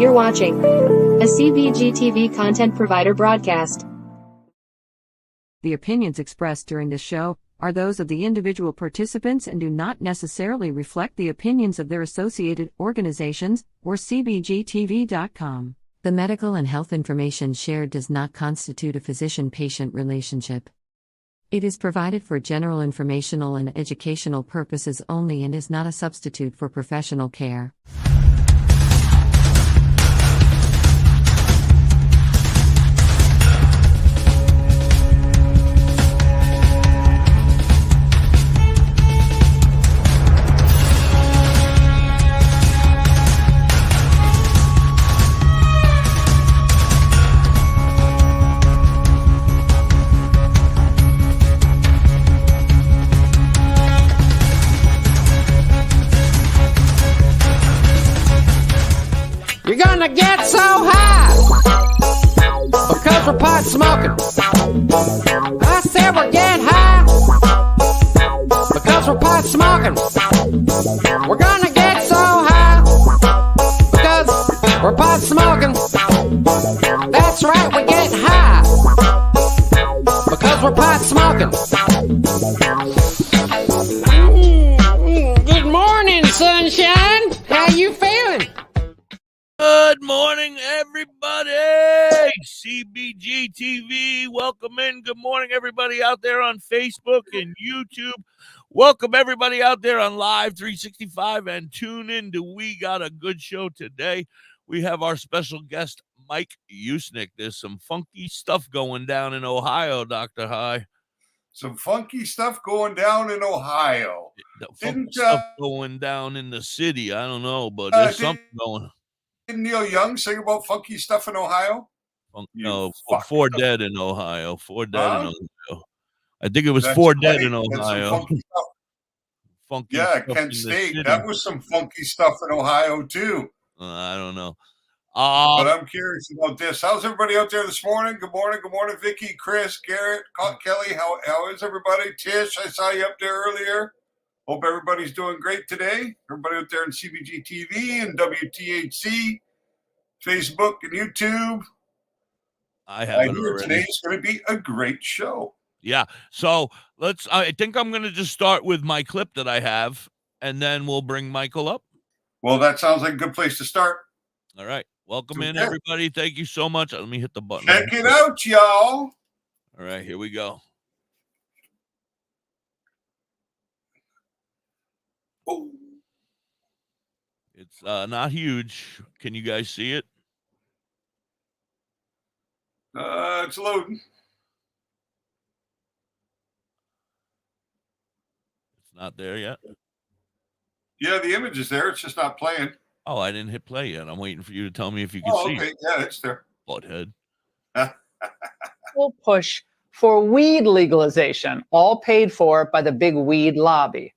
You're watching a CBG TV content provider broadcast. The opinions expressed during this show are those of the individual participants and do not necessarily reflect the opinions of their associated organizations or CBGTV.com. The medical and health information shared does not constitute a physician-patient relationship. It is provided for general informational and educational purposes only and is not a substitute for professional care. You're gonna get so high because we're pot smoking. I said we're getting high because we're pot smoking. We're gonna get so high because we're pot smoking. That's right, we're getting high because we're pot smoking. Good morning, sunshine. How you feeling? Good morning, everybody. CBG TV, welcome in. Good morning, everybody out there on Facebook and YouTube. Welcome, everybody out there on Live 365 and tune in to We Got a Good Show today. We have our special guest, Mike Usnick. There's some funky stuff going down in Ohio, Dr. High. Some funky stuff going down in Ohio. Funky stuff going down in the city. I don't know, but there's something going on. Didn't Neil Young sing about funky stuff in Ohio? No, Four Dead in Ohio. Four Dead in Ohio. I think it was Four Dead in Ohio. Funky yeah, Kent State. That was some funky stuff in Ohio, too. I don't know. But I'm curious about this. How's everybody out there this morning? Good morning. Good morning, Vicky, Chris, Garrett, Kelly. How is everybody? Tish, I saw you up there earlier. Hope everybody's doing great today. Everybody out there in CBG TV and WTHC, Facebook and YouTube. I hear today's going to be a great show. Yeah. So I think I'm going to just start with my clip that I have, and then we'll bring Michael up. Well, that sounds like a good place to start. All right. Welcome in, everybody. Thank you so much. Let me hit the button. Check it out, y'all. All right. Here we go. Oh. It's not huge. Can you guys see it? It's loading. It's not there yet. Yeah, the image is there. It's just not playing. Oh, I didn't hit play yet. I'm waiting for you to tell me if you can see it. Yeah, it's there. Butthead. Full push for weed legalization, all paid for by the big weed lobby.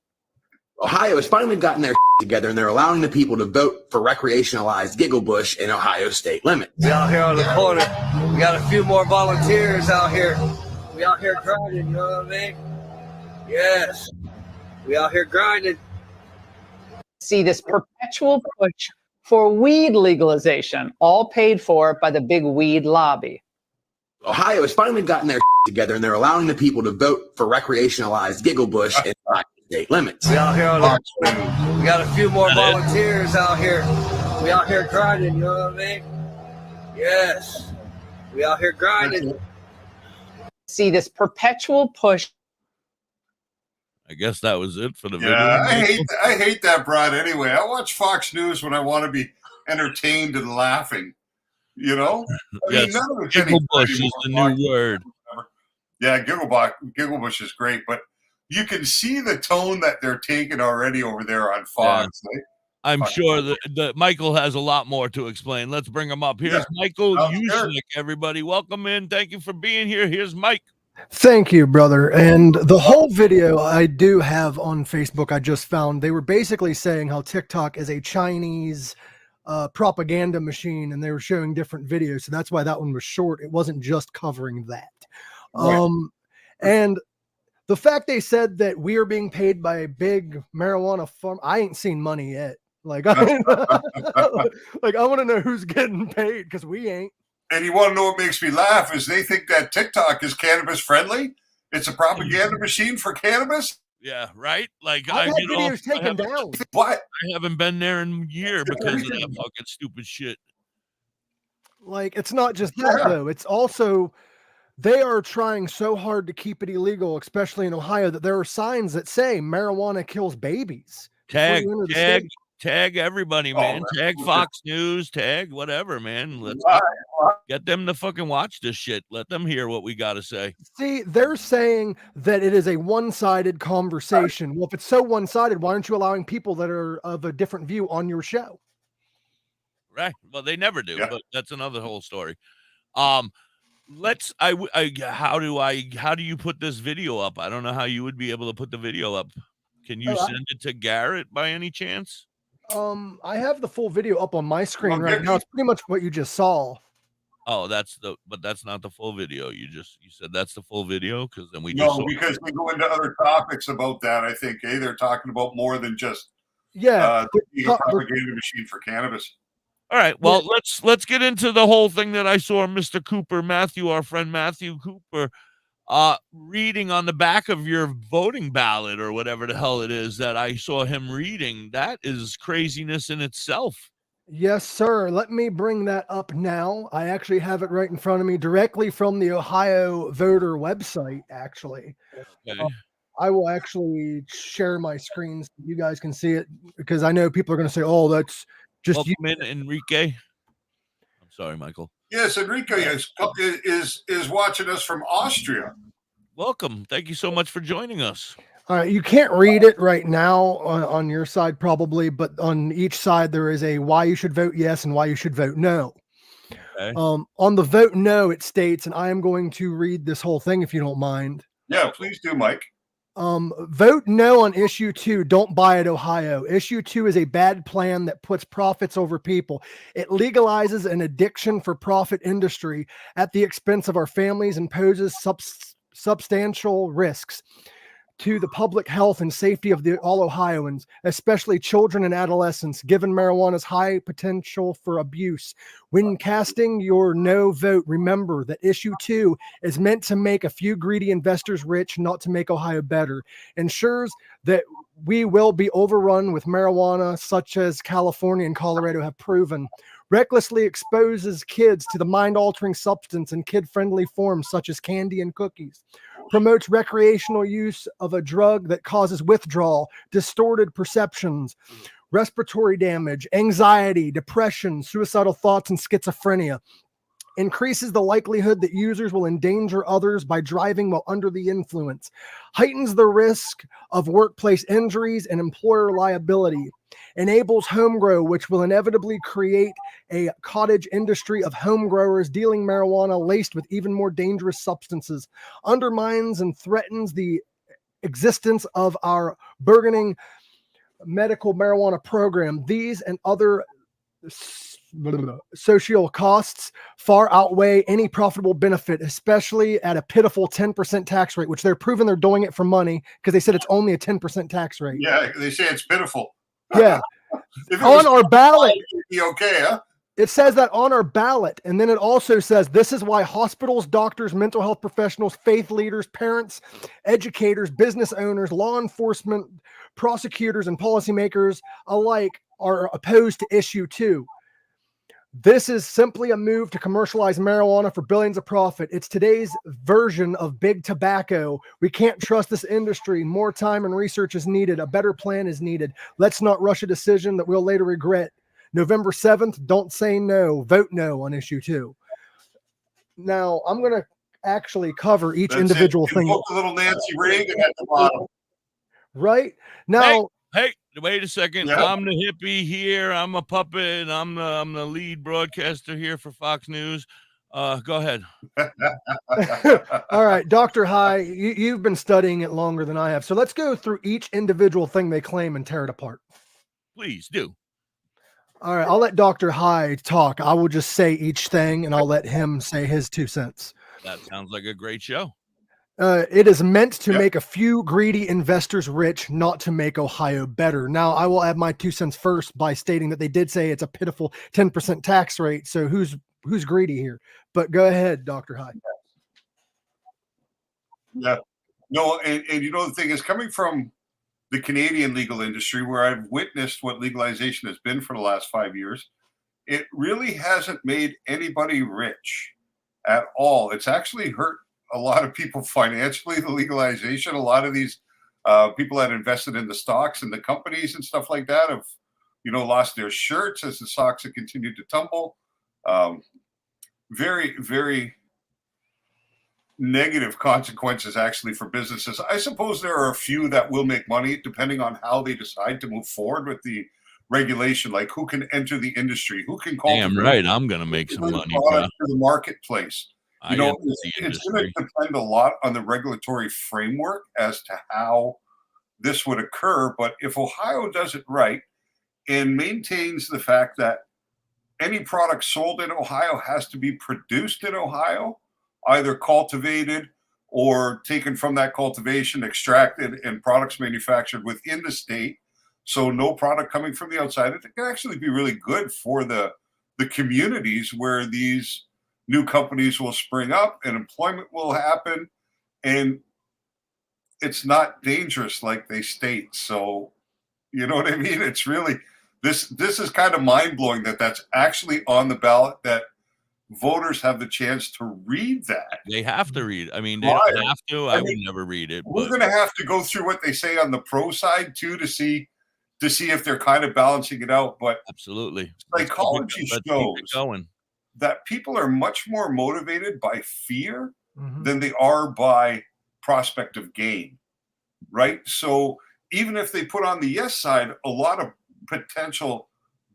Ohio has finally gotten their together, and they're allowing the people to vote for recreationalized Giggle Bush in Ohio state limits. We out here on the corner. We got a few more volunteers out here. We out here grinding, you know what I mean? Yes. We out here grinding. See this perpetual push for weed legalization, all paid for by the big weed lobby. Ohio has finally gotten their together, and they're allowing the people to vote for recreationalized Giggle Bush in Ohio state limits. We out here on the corner. We got a few more volunteers out here. We out here grinding, you know what I mean? Yes. We out here grinding. See this perpetual push. I guess that was it for the video. I hate that broad anyway. I watch Fox News when I want to be entertained and laughing. You know? Yes, Giggle Bush is the new word. Yeah, Giggle Bush is great, but you can see the tone that they're taking already over there on Fox. Yeah. I'm sure that Michael has a lot more to explain. Let's bring him up. Here's Michael Usnick, everybody. Welcome in. Thank you for being here. Here's Mike. Thank you, brother. And the whole video I do have on Facebook, I just found, they were basically saying how TikTok is a Chinese propaganda machine, and they were showing different videos. So that's why that one was short. It wasn't just covering that. Right. And the fact they said that we are being paid by a big marijuana farm, I ain't seen money yet. Like, I want to know who's getting paid because we ain't. And you want to know what makes me laugh is they think that TikTok is cannabis friendly. It's a propaganda machine for cannabis. Yeah, right. Like I've had videos taken down. What? I haven't been there in a year because of that fucking stupid shit. Like, it's not just that though. It's also they are trying so hard to keep it illegal, especially in Ohio, that there are signs that say marijuana kills babies. Tag everybody, man. Tag Fox News, tag whatever, man. Let's get them to fucking watch this shit. Let them hear what we got to say. See, they're saying that it is a one-sided conversation. Well, if it's so one-sided, why aren't you allowing people that are of a different view on your show? Right. Well, they never do, but that's another whole story. How do you put this video up? I don't know how you would be able to put the video up. Can you send it to Garrett by any chance? I have the full video up on my screen right now. It's pretty much what you just saw. Oh, but that's not the full video. You said that's the full video because then because we go into other topics about that. I think they're talking about more than just being a propaganda machine for cannabis. All right. Well, let's get into the whole thing that I saw Mr. Cooper, our friend Matthew Cooper, reading on the back of your voting ballot or whatever the hell it is that I saw him reading. That is craziness in itself. Yes, sir. Let me bring that up now. I actually have it right in front of me directly from the Ohio voter website, actually. Okay. I will actually share my screen so you guys can see it because I know people are going to say, oh, that's just welcome in, Enrique. I'm sorry, Michael. Yes, Enrique is watching us from Austria. Welcome. Thank you so much for joining us. All right, you can't read it right now on your side probably, but on each side there is a why you should vote yes and why you should vote no. Okay. On the vote no, it states, and I am going to read this whole thing if you don't mind. Yeah, please do, Mike. Vote no on issue 2. Don't buy it, Ohio. Issue 2 is a bad plan that puts profits over people. It legalizes an addiction for profit industry at the expense of our families and poses substantial risks to the public health and safety of all Ohioans, especially children and adolescents, given marijuana's high potential for abuse. When casting your no vote, remember that issue 2 is meant to make a few greedy investors rich, not to make Ohio better. Ensures that we will be overrun with marijuana, such as California and Colorado have proven. Recklessly exposes kids to the mind-altering substance in kid-friendly forms such as candy and cookies. Promotes recreational use of a drug that causes withdrawal, distorted perceptions, respiratory damage, anxiety, depression, suicidal thoughts, and schizophrenia. Increases the likelihood that users will endanger others by driving while under the influence. Heightens the risk of workplace injuries and employer liability. Enables home grow, which will inevitably create a cottage industry of home growers dealing marijuana laced with even more dangerous substances. Undermines and threatens the existence of our burgeoning medical marijuana program. These and other social costs far outweigh any profitable benefit, especially at a pitiful 10% tax rate, which they're proving they're doing it for money because they said it's only a 10% tax rate. Yeah, they say it's pitiful. Yeah. On our ballot, it'd be okay, huh? It says that on our ballot. And then it also says this is why hospitals, doctors, mental health professionals, faith leaders, parents, educators, business owners, law enforcement, prosecutors, and policymakers alike are opposed to issue 2. This is simply a move to commercialize marijuana for billions of profit. It's today's version of big tobacco. We can't trust this industry. More time and research is needed. A better plan is needed. Let's not rush a decision that we'll later regret. November 7th, don't say no. Vote no on issue 2. Now, I'm going to actually cover each individual thing. Put the little Nancy Reagan at the bottom. Right? Now... Hey, wait a second. Yeah. I'm the hippie here. I'm a puppet. I'm the lead broadcaster here for Fox News. Go ahead. All right, DoktorHigh, you've been studying it longer than I have. So let's go through each individual thing they claim and tear it apart. Please do. All right, I'll let DoktorHigh talk. I will just say each thing, and I'll let him say his 2 cents. That sounds like a great show. It is meant to Yep. make a few greedy investors rich, not to make Ohio better. Now, I will add my 2 cents first by stating that they did say it's a pitiful 10% tax rate. So who's greedy here? But go ahead, Dr. High. Yeah. No, and you know, the thing is, coming from the Canadian legal industry, where I've witnessed what legalization has been for the last 5 years, it really hasn't made anybody rich at all. It's actually hurt a lot of people financially, the legalization. A lot of these people that invested in the stocks and the companies and stuff like that have, you know, lost their shirts as the stocks have continued to tumble. Very, very negative consequences actually for businesses. I suppose there are a few that will make money depending on how they decide to move forward with the regulation, like who can enter the industry, who can call. Damn right, I'm gonna make some money, bro. To the marketplace. You know, it's going to depend a lot on the regulatory framework as to how this would occur. But if Ohio does it right and maintains the fact that any product sold in Ohio has to be produced in Ohio, either cultivated or taken from that cultivation, extracted, and products manufactured within the state, so no product coming from the outside, it can actually be really good for the communities where these new companies will spring up and employment will happen, and it's not dangerous like they state. So, you know what I mean? It's really, this is kind of mind-blowing that that's actually on the ballot, that voters have the chance to read that. They have to read. I mean, they don't have to. I would never read it. We're going to have to go through what they say on the pro side too to see if they're kind of balancing it out. But absolutely, psychology shows that people are much more motivated by fear than they are by prospect of gain, right? So even if they put on the yes side a lot of potential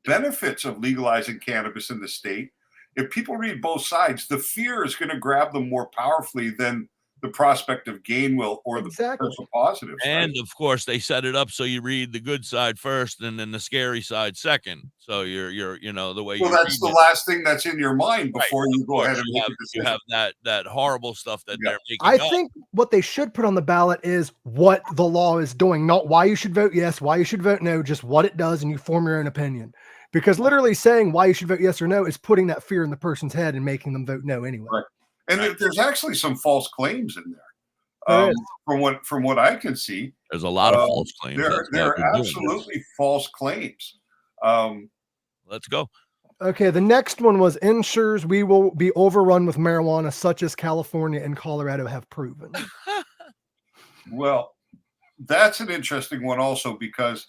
benefits of legalizing cannabis in the state, if people read both sides, the fear is going to grab them more powerfully than the prospect of gain will, or the potential positives. And of course, they set it up so you read the good side first, and then the scary side second. So you're you know, the way. Well, that's the last thing that's in your mind before you go ahead and make a decision. You have that horrible stuff that they're making. I think what they should put on the ballot is what the law is doing, not why you should vote yes, why you should vote no, just what it does, and you form your own opinion. Because literally saying why you should vote yes or no is putting that fear in the person's head and making them vote no anyway. Right. And there's actually some false claims in there. From what I can see, there's a lot of false claims. There are absolutely false claims. Let's go. Okay, the next one was ensures we will be overrun with marijuana, such as California and Colorado have proven. Well, that's an interesting one also, because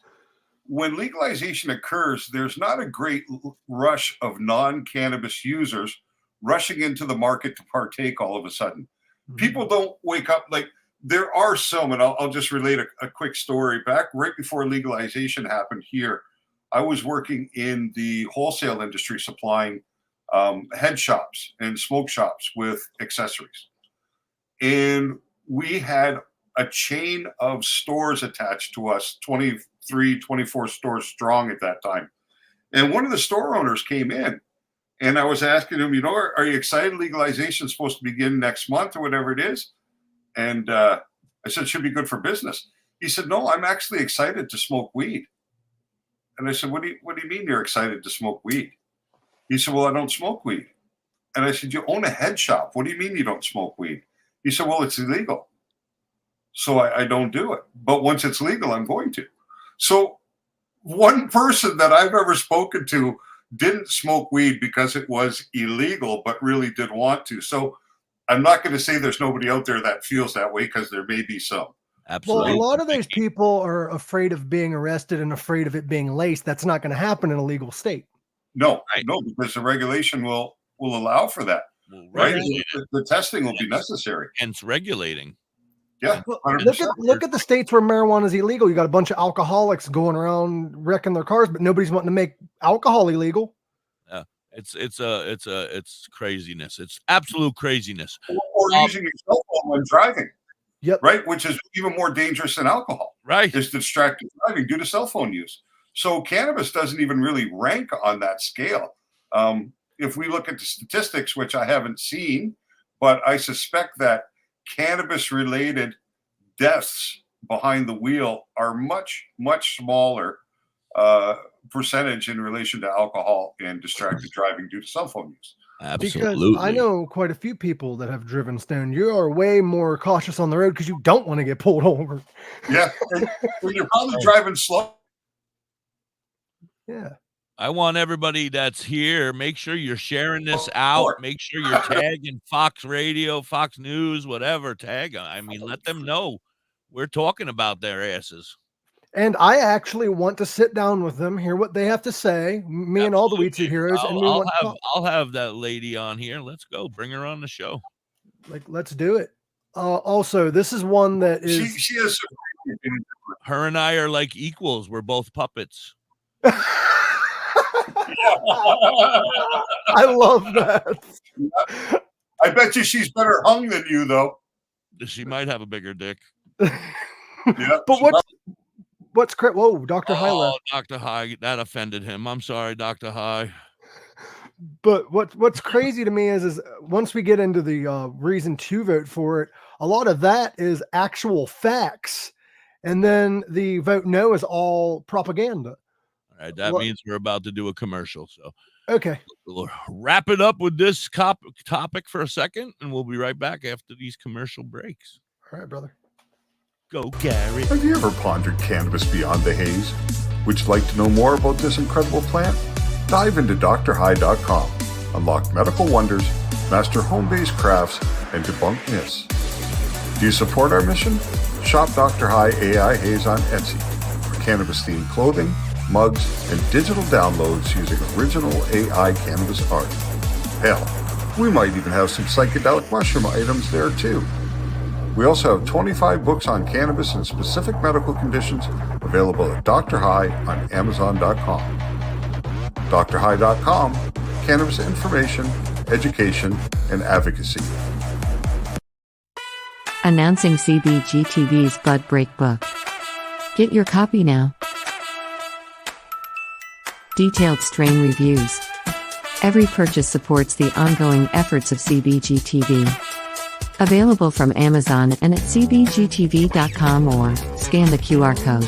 when legalization occurs, there's not a great rush of non-cannabis users rushing into the market to partake all of a sudden. People don't wake up. Like, there are some, and I'll just relate a quick story. Back right before legalization happened here, I was working in the wholesale industry supplying head shops and smoke shops with accessories. And we had a chain of stores attached to us, 23, 24 stores strong at that time. And one of the store owners came in, and I was asking him, you know, are you excited? Legalization is supposed to begin next month or whatever it is. And I said, should be good for business. He said, no, I'm actually excited to smoke weed. And I said, what do you mean you're excited to smoke weed? He said, well, I don't smoke weed. And I said, you own a head shop. What do you mean you don't smoke weed? He said, well, it's illegal. So I don't do it. But once it's legal, I'm going to. So one person that I've ever spoken to didn't smoke weed because it was illegal, but really did want to. So I'm not going to say there's nobody out there that feels that way, because there may be some. Absolutely. Well, a lot of those people are afraid of being arrested and afraid of it being laced. That's not going to happen in a legal state. No, no, because the regulation will allow for that. Right? The testing will be necessary. Hence regulating. Yeah. Look at the states where marijuana is illegal. You got a bunch of alcoholics going around wrecking their cars, but nobody's wanting to make alcohol illegal. Yeah, it's craziness. It's absolute craziness. Or using your cell phone when driving. Yep. Right, which is even more dangerous than alcohol. Right. Is distracted driving due to cell phone use. So cannabis doesn't even really rank on that scale. If we look at the statistics, which I haven't seen, but I suspect that cannabis-related deaths behind the wheel are much, much smaller percentage in relation to alcohol and distracted driving due to cell phone use. Absolutely. Because I know quite a few people that have driven stoned. You are way more cautious on the road because you don't want to get pulled over. Yeah, and you're probably driving slow. Yeah. I want everybody that's here, make sure you're sharing this out. Make sure you're tagging Fox Radio, Fox News, whatever. Tag them. I mean, let them know we're talking about their asses. And I actually want to sit down with them, hear what they have to say, me and all the Weed Suit Heroes. I'll have that lady on here. Let's go. Bring her on the show. Like, let's do it. Also, this is one that is... She has her and I are like equals. We're both puppets. I love that. I bet you she's better hung than you, though. She might have a bigger dick. Yeah, but what's crazy? Whoa, DoktorHigh Oh, left. DoktorHigh, that offended him. I'm sorry, DoktorHigh. But what's crazy to me is once we get into the reason to vote for it, a lot of that is actual facts, and then the vote no is all propaganda. All right, that means we're about to do a commercial. So okay, we'll wrap it up with this topic for a second, and we'll be right back after these commercial breaks. All right, brother. Go, Gary. Have you ever pondered cannabis beyond the haze? Would you like to know more about this incredible plant? Dive into DoktorHigh.com. Unlock medical wonders, master home-based crafts, and debunk myths. Do you support our mission? Shop DoktorHigh AI Haze on Etsy for cannabis-themed clothing, mugs, and digital downloads using original AI cannabis art. Hell, we might even have some psychedelic mushroom items there too. We also have 25 books on cannabis and specific medical conditions available at DoktorHigh on Amazon.com. DoktorHigh.com, cannabis information, education, and advocacy. Announcing CBG TV's Bud Break book. Get your copy now. Detailed strain reviews. Every purchase supports the ongoing efforts of CBG TV. Available from Amazon and at cbgtv.com or scan the QR code.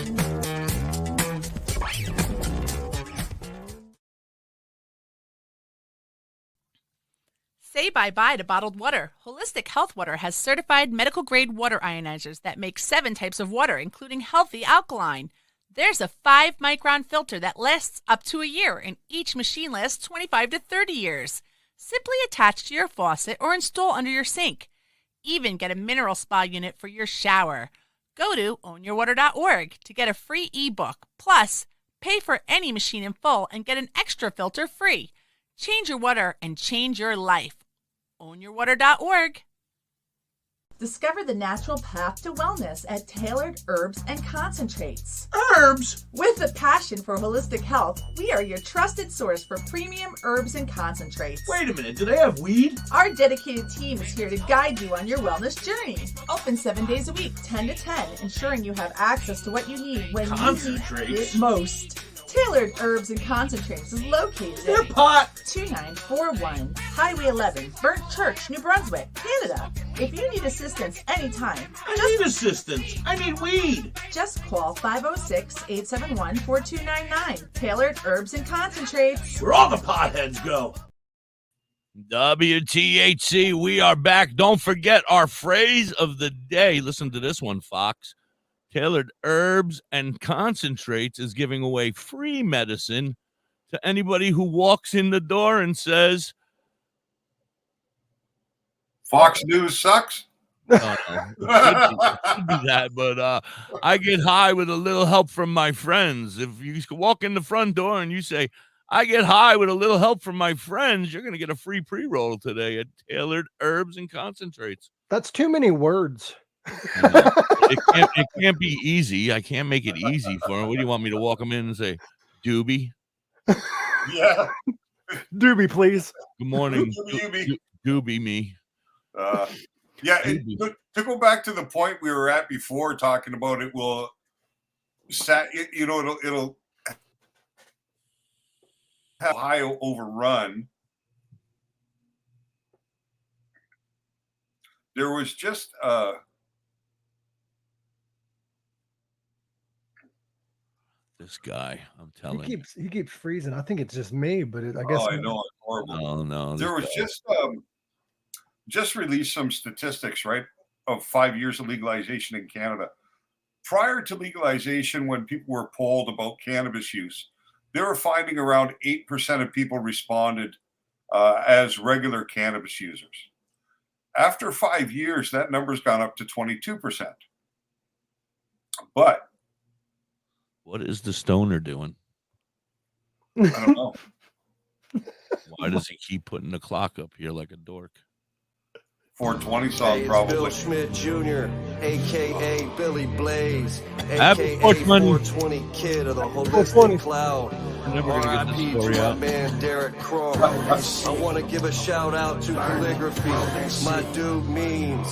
Say bye-bye to bottled water. Holistic Health Water has certified medical-grade water ionizers that make 7 types of water, including healthy alkaline. There's a 5-micron filter that lasts up to a year, and each machine lasts 25 to 30 years. Simply attach to your faucet or install under your sink. Even get a mineral spa unit for your shower. Go to ownyourwater.org to get a free ebook. Plus, pay for any machine in full and get an extra filter free. Change your water and change your life. Ownyourwater.org. Discover the natural path to wellness at Tailored Herbs and Concentrates. Herbs? With a passion for holistic health, we are your trusted source for premium herbs and concentrates. Wait a minute, do they have weed? Our dedicated team is here to guide you on your wellness journey. Open 7 days a week, 10 to 10, ensuring you have access to what you need when you need it most. Tailored Herbs and Concentrates is located at pot 2941 Highway 11, Burnt Church, New Brunswick, Canada. If you need assistance anytime, I need assistance. I need weed. Just call 506-871-4299. Tailored Herbs and Concentrates. Where all the potheads go. WTHC, we are back. Don't forget our phrase of the day. Listen to this one, Fox. Tailored Herbs and Concentrates is giving away free medicine to anybody who walks in the door and says, Fox News sucks. It should be that, but I get high with a little help from my friends. If you walk in the front door and you say, I get high with a little help from my friends, you're going to get a free pre-roll today at Tailored Herbs and Concentrates. That's too many words. It can't be easy. I can't make it easy for him. What do you want me to walk him in and say, Doobie? Yeah. Doobie, please. Good morning. Doobie me. Yeah, to go back to the point we were at before, talking about it'll have Ohio overrun. there was just this guy, I'm telling you. He keeps freezing. I think it's just me, but I guess. Oh, I know, it's horrible. No. There was just released some statistics, right, of 5 years of legalization in Canada. Prior to legalization, when people were polled about cannabis use, they were finding around 8% of people responded as regular cannabis users. After 5 years, that number's gone up to 22%. But what is the stoner doing? I don't know. Why does he keep putting the clock up here like a dork? 420 song, probably. Bill Schmidt Jr., a.k.a. Billy Blaze, Happy a.k.a. 420 kid of the holistic cloud. We're never going to get this story to my out. man Derek Crow. I want to give a shout out to Calligraphy, my dude Means,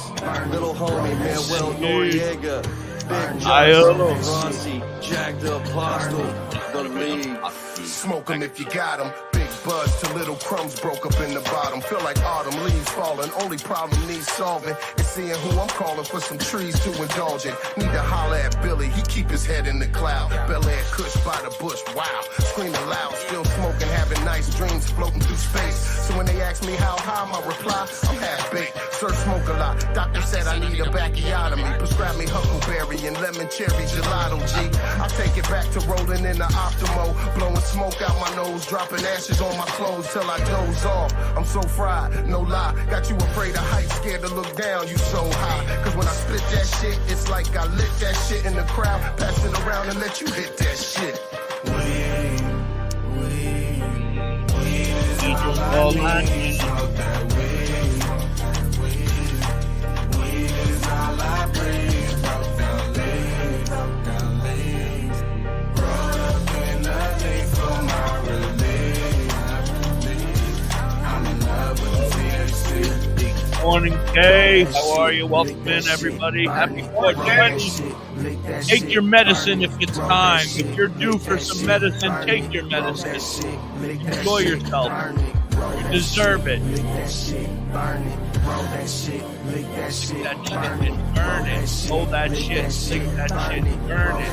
little homie Manuel Noriega, Big Johnson, Rossi, Jack the Apostle, the League. Smoke 'em if you got 'em. Big buzz to little crumbs broke up in the bottom. Feel like autumn leaves falling. Only problem needs solving is seeing who I'm calling for some trees to indulge in. Need to holler at Billy. He keep his head in the cloud. Bel Air Kush by the bush. Wow. Screaming loud. Still smoking. Having nice dreams floating through space. So when they ask me how high, my reply, I'm half baked. Sir, smoke a lot. Doctor said I need a bacchiotomy. Prescribe me huckleberry and lemon cherry gelato, G. I take it back to rolling in the Optimo. Blowing smoke out my nose. Dropping ashes on my clothes till I doze off. I'm so fried, no lie. Got you afraid of heights, scared to look down, you so high. Cause when I spit that shit, it's like I lit that shit in the crowd. Pass it around and let you hit that shit. Weed is all I need. Smoke that weed. Weed is all I breathe. Smoke that lean, smoke that lean. Roll up in the leaf for my relief. I'm in love with the THC. Morning, Kay. How are you? Welcome in, everybody. Happy 420. Take your medicine if it's time. If you're due for some medicine, take your medicine. Enjoy yourself. You deserve it. Lick that shit and burn it. Hold that shit. Lick that shit and burn it.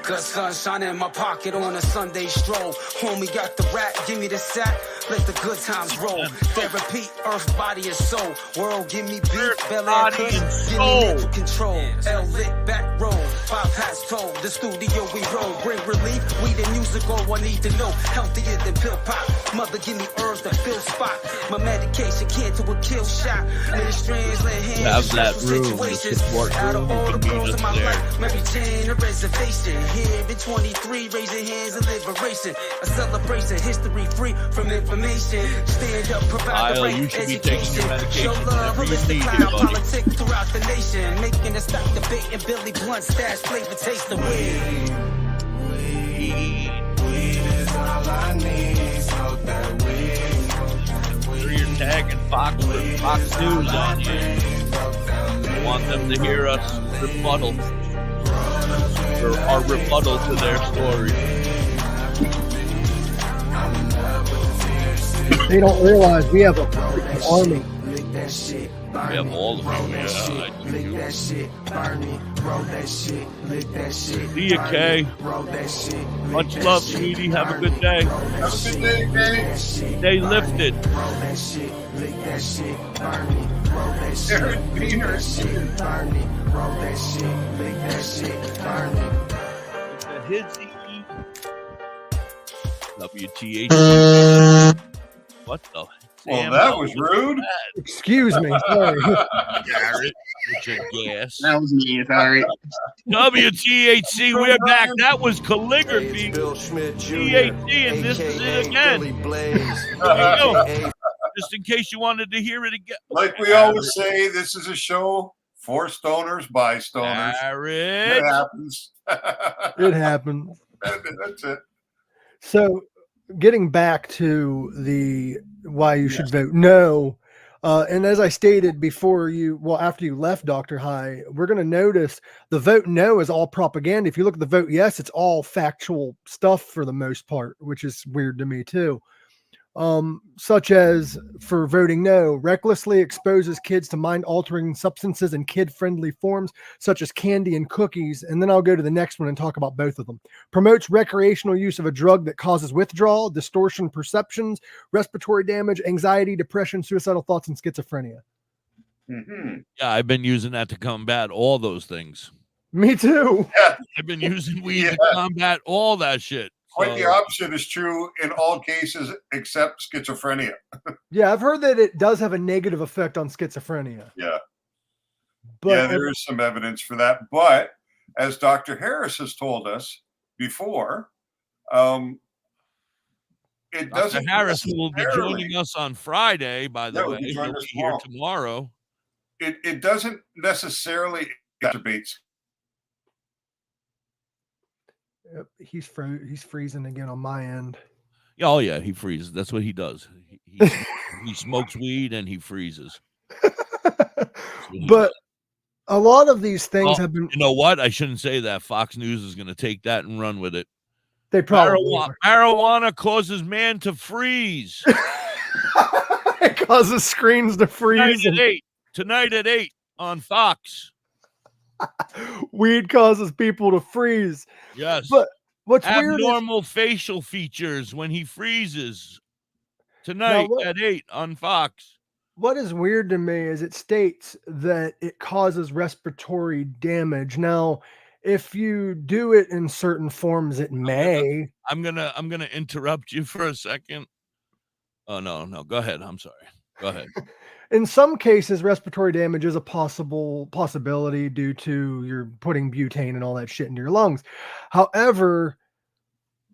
Got sunshine in my pocket on a Sunday stroll. Homie got the rap, give me the sack, let the good times roll. Therapy, earth, body, and soul. World, give me beat, Bel Air Kush, give me mental control. L lit, back roll, 5 hats told. The studio we roll, bring relief, we the music, all I need to know. Healthier than pill pop. Mother, give me herbs that fill spot. My medication can't to a kill shot. Many strands, let hands, have that room, the support out room. of all You the can girls meet in my us there. life, Mary Jane, a reservation. Here in 23, raising hands and liberation. A celebration, history free from information. Stand up, provide the Kyle, right you should be taking your education. medication Show love, whenever you holistic need it, cloud, buddy. politics throughout the nation. Making a stop debate and Billy Blunt stash flavor taste the weed. Weed is all I need. Smoke that weed. Sure you're tagging Fox News on you. You want them to hear us rebuttal. Or our rebuttal to their story. They don't realize we have a freaking army. We have all of them. Yeah, see you, Kay. Much love, sweetie. Have a good day. Have a good day, Kay. Stay lifted. Aaron Peters. Hizzy. WTH. What the? Well, that was rude. Excuse me. Sorry. Garrett, with your gas. That was me. Sorry. WTHC, we're back. That was calligraphy. Bill Schmidt Jr., THC, and this is it again. Billy Blaze, There you go. a.k.a. Just in case you wanted to hear it again. Like we always say, this is a show for stoners by stoners. Garrett. It happens. It happened. That's it. So, getting back to the why you should vote no, and as I stated before after you left Dr. High, we're going to notice the vote no is all propaganda. If you look at the vote yes, it's all factual stuff for the most part, which is weird to me too. such as for voting no, recklessly exposes kids to mind-altering substances in kid-friendly forms, such as candy and cookies. And then I'll go to the next one and talk about both of them. Promotes recreational use of a drug that causes withdrawal, distortion perceptions, respiratory damage, anxiety, depression, suicidal thoughts, and schizophrenia. Mm-hmm. Yeah, I've been using that to combat all those things. Me too. Yeah. I've been using weed to combat all that shit. Quite the opposite is true in all cases except schizophrenia. Yeah, I've heard that it does have a negative effect on schizophrenia. Yeah. But yeah, there is some evidence for that. But as Dr. Harris has told us before, it doesn't. Dr. Harris, who will be joining us on Friday, by the way, he'll be here tomorrow. It doesn't necessarily exacerbate. Yep, he's freezing again on my end. Oh yeah, he freezes. That's what he does. He smokes weed and he freezes. But a lot of these things have been. You know what? I shouldn't say that. Fox News is going to take that and run with it. They probably marijuana causes man to freeze. It causes screens to freeze. Tonight at 8 on Fox. Weed causes people to freeze. Yes. But what's weird is abnormal facial features when he freezes. Tonight at 8 on Fox. What is weird to me is it states that it causes respiratory damage. Now, if you do it in certain forms, it may. I'm gonna interrupt you for a second. Oh no, go ahead. I'm sorry. Go ahead. In some cases, respiratory damage is a possibility due to you're putting butane and all that shit into your lungs. However,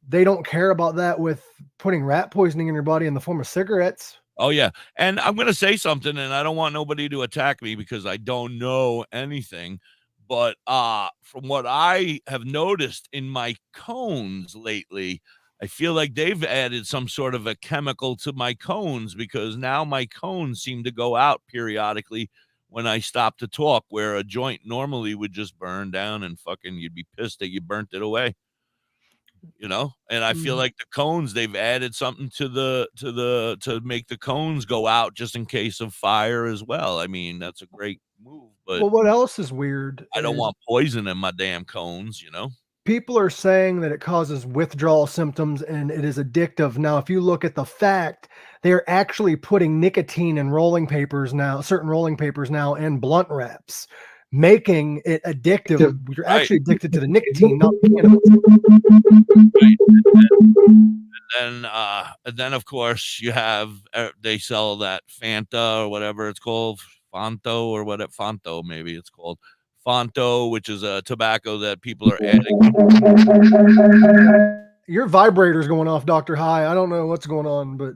they don't care about that with putting rat poisoning in your body in the form of cigarettes. Oh yeah, and I'm gonna say something, and I don't want nobody to attack me because I don't know anything. But from what I have noticed in my cones lately, I feel like they've added some sort of a chemical to my cones because now my cones seem to go out periodically when I stop to talk, where a joint normally would just burn down and fucking you'd be pissed that you burnt it away. You know, and I feel like the cones, they've added something to make the cones go out just in case of fire as well. I mean, that's a great move. But well, what else is weird? I don't want poison in my damn cones, you know? People are saying that it causes withdrawal symptoms and it is addictive. Now, if you look at the fact, they're actually putting nicotine in rolling papers now, certain rolling papers now, and blunt wraps, making it addictive. You're actually addicted to the nicotine, not the Right. And then of course you have they sell that Fanta or whatever it's called, Fonto or whatever, Fonto maybe it's called, Fonto, which is a tobacco that people are adding. Your vibrator's going off, DoktorHigh. I don't know what's going on, but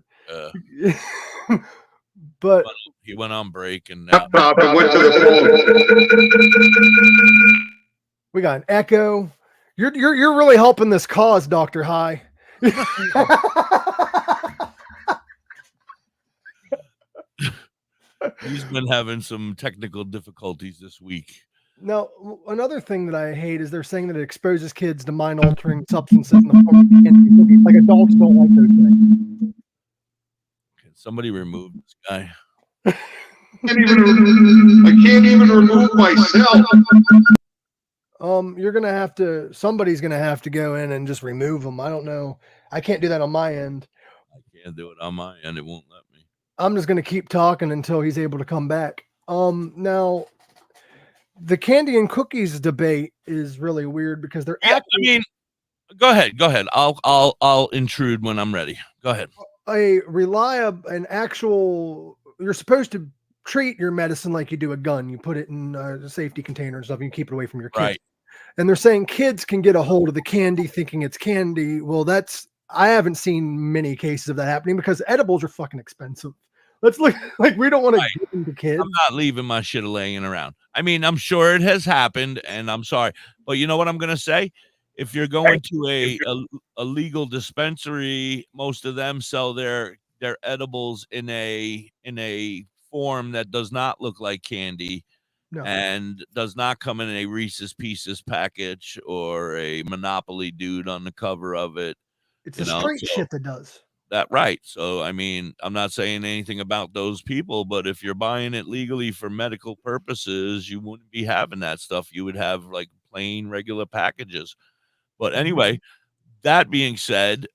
but he went on break and now we got an echo. You're really helping this cause, DoktorHigh. He's been having some technical difficulties this week. Now, another thing that I hate is they're saying that it exposes kids to mind-altering substances in the form of candy. Like adults don't like those things. Can somebody remove this guy? I can't even remove myself. Somebody's gonna have to go in and just remove them. I don't know. I can't do that on my end. I can't do it on my end. It won't let me. I'm just gonna keep talking until he's able to come back. Now the candy and cookies debate is really weird because they're go ahead. I'll intrude when I'm ready. Go ahead. You're supposed to treat your medicine like you do a gun. You put it in a safety container and stuff, and you keep it away from your kids. Right. And they're saying kids can get a hold of the candy thinking it's candy. Well, I haven't seen many cases of that happening because edibles are fucking expensive. Let's look like we don't want to give them to kids. I'm not leaving my shit laying around. I mean, I'm sure it has happened, and I'm sorry, but you know what I'm gonna say? If you're going to a legal dispensary, most of them sell their edibles in a form that does not look like candy. No. And does not come in a Reese's Pieces package or a Monopoly dude on the cover of it. It's the straight shit that does. that right. So, I mean, I'm not saying anything about those people, but if you're buying it legally for medical purposes, you wouldn't be having that stuff. You would have like plain regular packages. But anyway, that being said,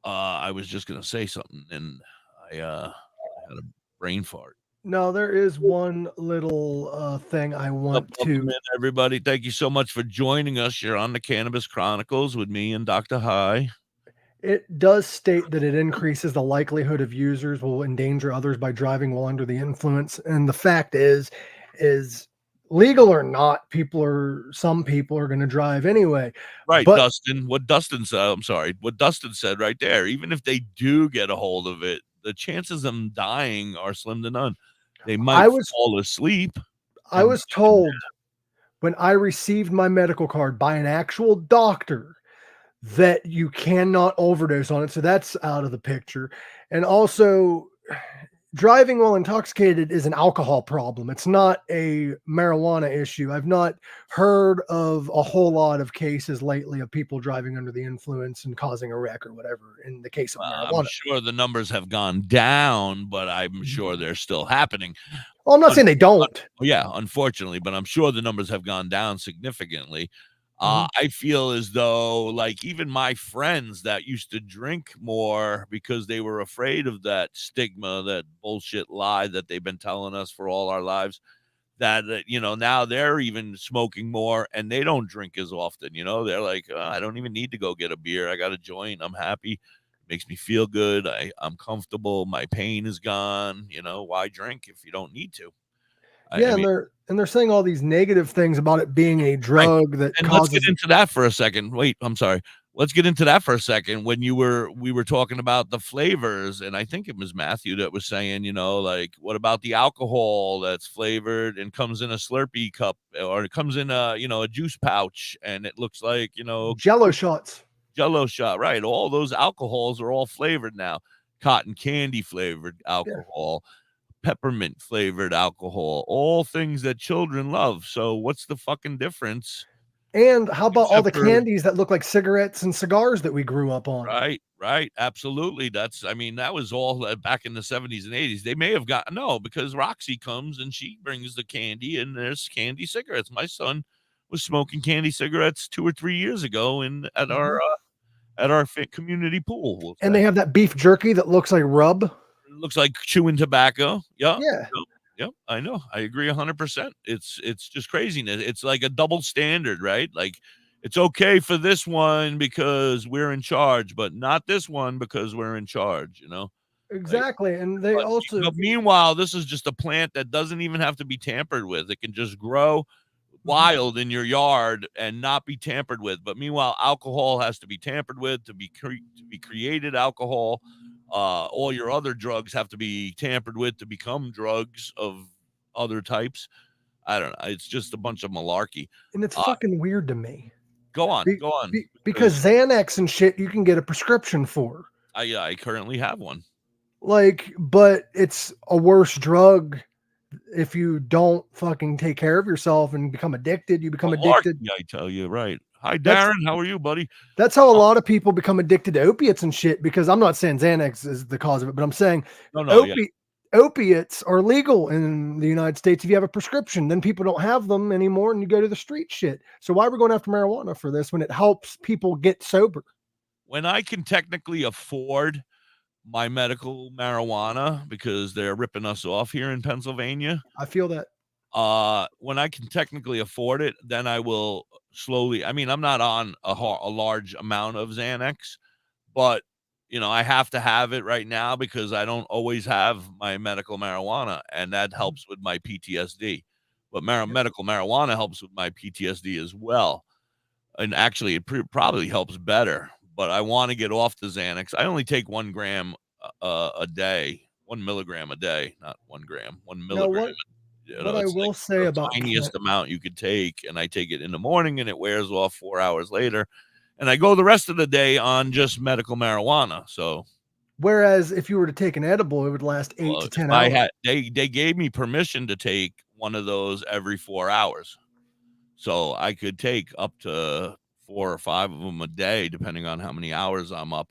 I was just gonna say something, and I had a brain fart. No, there is one little thing I want Welcome to. in, everybody. Thank you so much for joining us. You're on the Cannabis Chronicles with me and DoktorHigh. It does state that it increases the likelihood of users will endanger others by driving while under the influence. And the fact is legal or not, some people are going to drive anyway. Right, But Dustin. What Dustin said, I'm sorry, what Dustin said right there. Even if they do get a hold of it, the chances of them dying are slim to none. They might fall asleep. I was told when I received my medical card by an actual doctor that you cannot overdose on it. So that's out of the picture. And also, driving while intoxicated is an alcohol problem. It's not a marijuana issue. I've not heard of a whole lot of cases lately of people driving under the influence and causing a wreck or whatever in the case of marijuana. I'm sure the numbers have gone down, but I'm sure they're still happening. Well, I'm not saying they don't. Yeah, unfortunately, but I'm sure the numbers have gone down significantly. I feel as though, like, even my friends that used to drink more because they were afraid of that stigma, that bullshit lie that they've been telling us for all our lives, that now they're even smoking more and they don't drink as often. They're like, I don't even need to go get a beer. I got a joint. I'm happy. It makes me feel good. I'm comfortable. My pain is gone. Why drink if you don't need to? Yeah, and they're saying all these negative things about it being a drug that and causes. let's get into that for a second. Wait, I'm sorry. Let's get into that for a second. When we were talking about the flavors, and I think it was Matthew that was saying, like, what about the alcohol that's flavored and comes in a Slurpee cup, or it comes in a juice pouch, and it looks like Jello shots. Jello shot, right? All those alcohols are all flavored now. Cotton candy flavored alcohol. Peppermint flavored alcohol, all things that children love. So what's the fucking difference? And how about all the candies that look like cigarettes and cigars that we grew up on? Right. Absolutely. That was all back in the 70s and 80s. They may have because Roxy comes and she brings the candy, and there's candy cigarettes. My son was smoking candy cigarettes 2 or 3 years ago at our community pool. And they have that beef jerky that looks like rub. Looks like chewing tobacco. Yeah. I know. I agree 100%. It's just craziness. It's like a double standard, right? Like, it's okay for this one because we're in charge, but not this one because we're in charge. Exactly. And they but meanwhile, this is just a plant that doesn't even have to be tampered with. It can just grow wild in your yard and not be tampered with. But meanwhile, alcohol has to be tampered with to be created alcohol. All your other drugs have to be tampered with to become drugs of other types. I don't know. It's just a bunch of malarkey. And it's fucking weird to me. Go on. Because Xanax and shit, you can get a prescription for. I currently have one. But it's a worse drug if you don't fucking take care of yourself and become addicted. You become addicted. I tell you, right. Hi, Darren. How are you, buddy? That's how a lot of people become addicted to opiates and shit, because I'm not saying Xanax is the cause of it, but I'm saying opiates are legal in the United States if you have a prescription. Then people don't have them anymore and you go to the street shit. So why are we going after marijuana for this when it helps people get sober? When I can technically afford my medical marijuana, because they're ripping us off here in Pennsylvania. I feel that. When I can technically afford it, then I will slowly. I mean, I'm not on a large amount of Xanax, but I have to have it right now because I don't always have my medical marijuana, and that helps with my PTSD. But medical marijuana helps with my PTSD as well, and actually, it probably helps better. But I want to get off the Xanax. I only take 1 gram a day, 1 milligram a day, not 1 gram, 1 milligram. What I will say about the tiniest amount you could take, and I take it in the morning and it wears off 4 hours later, and I go the rest of the day on just medical marijuana. So whereas if you were to take an edible, it would last 8 to 10 hours. They gave me permission to take one of those every 4 hours, so I could take up to 4 or 5 of them a day depending on how many hours I'm up.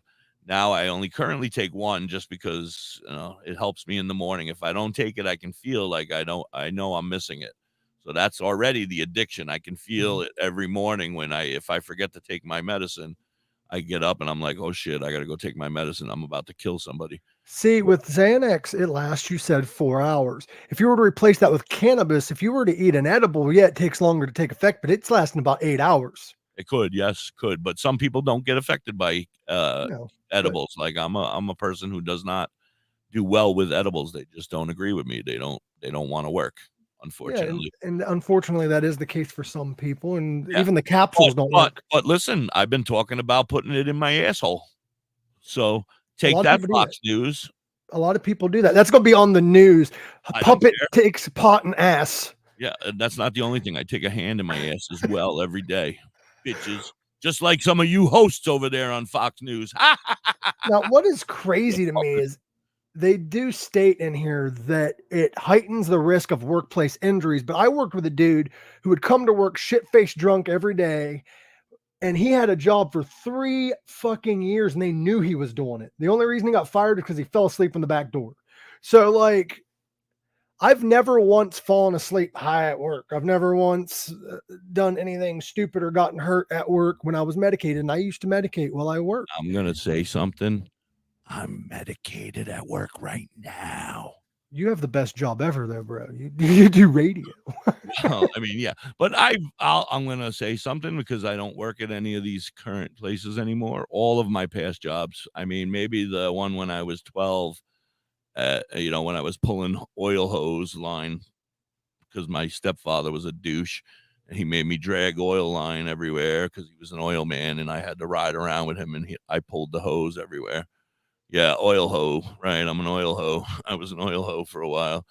Now I only currently take one just because it helps me in the morning. If I don't take it, I can feel like I know I'm missing it. So that's already the addiction. I can feel it every morning if I forget to take my medicine, I get up and I'm like, oh shit, I got to go take my medicine. I'm about to kill somebody. See, with Xanax, it lasts, you said, 4 hours. If you were to replace that with cannabis, if you were to eat an edible, yeah, it takes longer to take effect, but it's lasting about 8 hours. It could, yes, could, but some people don't get affected by edibles. Like I'm a person who does not do well with edibles. They just don't agree with me. They don't want to work, unfortunately. Yeah, and unfortunately, that is the case for some people, and even the capsules don't work. But listen, I've been talking about putting it in my asshole. So take that, Fox News. A lot of people do that. That's going to be on the news. A puppet takes pot and ass. Yeah, and that's not the only thing. I take a hand in my ass as well every day, bitches. Just like some of you hosts over there on Fox News. Now, what is crazy to me is they do state in here that it heightens the risk of workplace injuries. But I worked with a dude who would come to work shit-faced drunk every day, and he had a job for 3 fucking years, and they knew he was doing it. The only reason he got fired is because he fell asleep in the back door. So, like, I've never once fallen asleep high at work. I've never once done anything stupid or gotten hurt at work when I was medicated. And I used to medicate while I worked. I'm going to say something. I'm medicated at work right now. You have the best job ever, though, bro. You do radio. Well, I mean, yeah. But I'm going to say something because I don't work at any of these current places anymore. All of my past jobs, I mean, maybe the one when I was 12, when I was pulling oil hose line because my stepfather was a douche and he made me drag oil line everywhere because he was an oil man and I had to ride around with him and I pulled the hose everywhere. Yeah, oil hoe, right? I'm an oil hoe. I was an oil hoe for a while.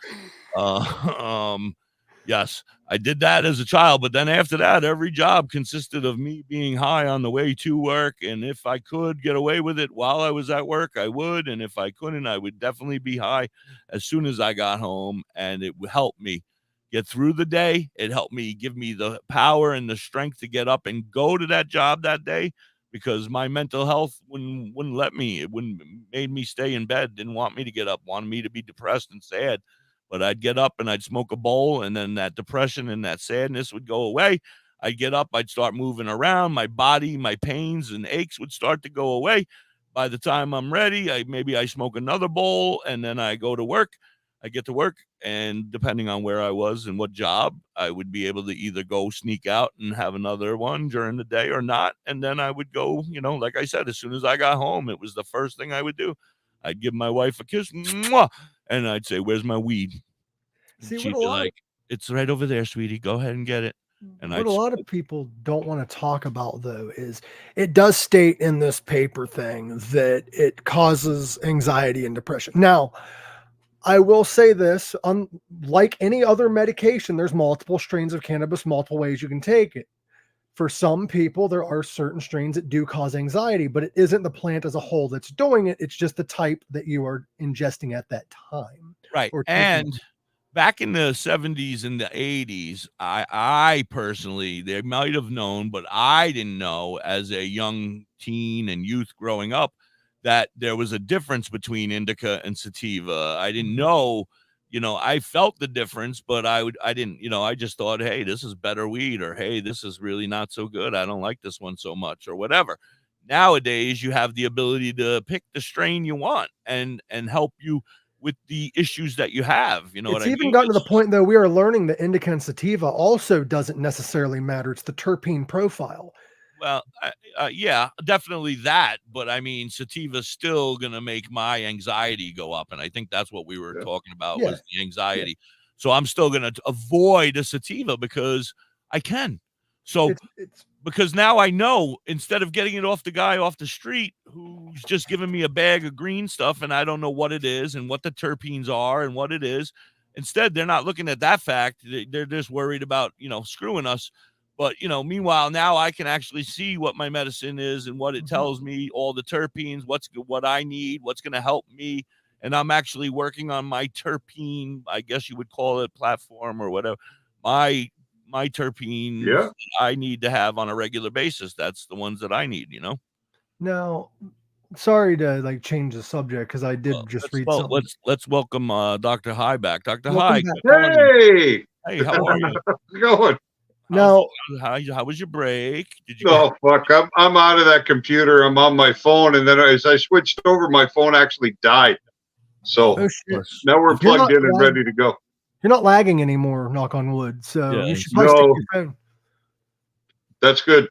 Yes, I did that as a child, but then after that, every job consisted of me being high on the way to work. And if I could get away with it while I was at work, I would. And if I couldn't, I would definitely be high as soon as I got home. And it would help me get through the day. It helped me give me the power and the strength to get up and go to that job that day because my mental health wouldn't let me. It wouldn't made me stay in bed, didn't want me to get up, wanted me to be depressed and sad. But I'd get up and I'd smoke a bowl and then that depression and that sadness would go away. I'd get up, I'd start moving around. My body, my pains and aches would start to go away. By the time I'm ready, maybe I smoke another bowl and then I go to work. I get to work and depending on where I was and what job, I would be able to either go sneak out and have another one during the day or not. And then I would go, like I said, as soon as I got home, it was the first thing I would do. I'd give my wife a kiss, mwah, and I'd say, "Where's my weed?" See, she'd be like, "It's right over there, sweetie. Go ahead and get it." And what a lot of people don't want to talk about, though, is it does state in this paper thing that it causes anxiety and depression. Now, I will say this, unlike any other medication, there's multiple strains of cannabis, multiple ways you can take it. For some people, there are certain strains that do cause anxiety, but it isn't the plant as a whole that's doing it. It's just the type that you are ingesting at that time. Right. And back in the 70s and the 80s, I personally, they might have known, but I didn't know as a young teen and youth growing up that there was a difference between indica and sativa. I didn't know. I felt the difference, but I didn't, I just thought, hey, this is better weed, or hey, this is really not so good. I don't like this one so much, or whatever. Nowadays, you have the ability to pick the strain you want and help you with the issues that you have. You know what I mean? It's even gotten to the point, though, we are learning that indica and sativa also doesn't necessarily matter. It's the terpene profile. Well, yeah, definitely that. But I mean, sativa's still going to make my anxiety go up. And I think that's what we were talking about was the anxiety. Yeah. So I'm still going to avoid a sativa because I can. So because now I know instead of getting it off the guy off the street who's just giving me a bag of green stuff and I don't know what it is and what the terpenes are and what it is. Instead, they're not looking at that fact. They're just worried about, screwing us. But, meanwhile, now I can actually see what my medicine is and what it tells me, all the terpenes, what I need, what's going to help me. And I'm actually working on my terpene, I guess you would call it platform or whatever. My terpenes I need to have on a regular basis. That's the ones that I need, Now, Sorry to like change the subject because I did just read something. Let's welcome Dr. High back. Dr. Welcome High, back. good morning. Hey, Hey, how are you? how's it going? Now, how was your break? Did you? Oh fuck! I'm out of that computer. I'm on my phone, and then as I switched over, my phone actually died. So now we're plugged in and ready to go. You're not lagging anymore, knock on wood. So you should probably stick to your phone. That's good.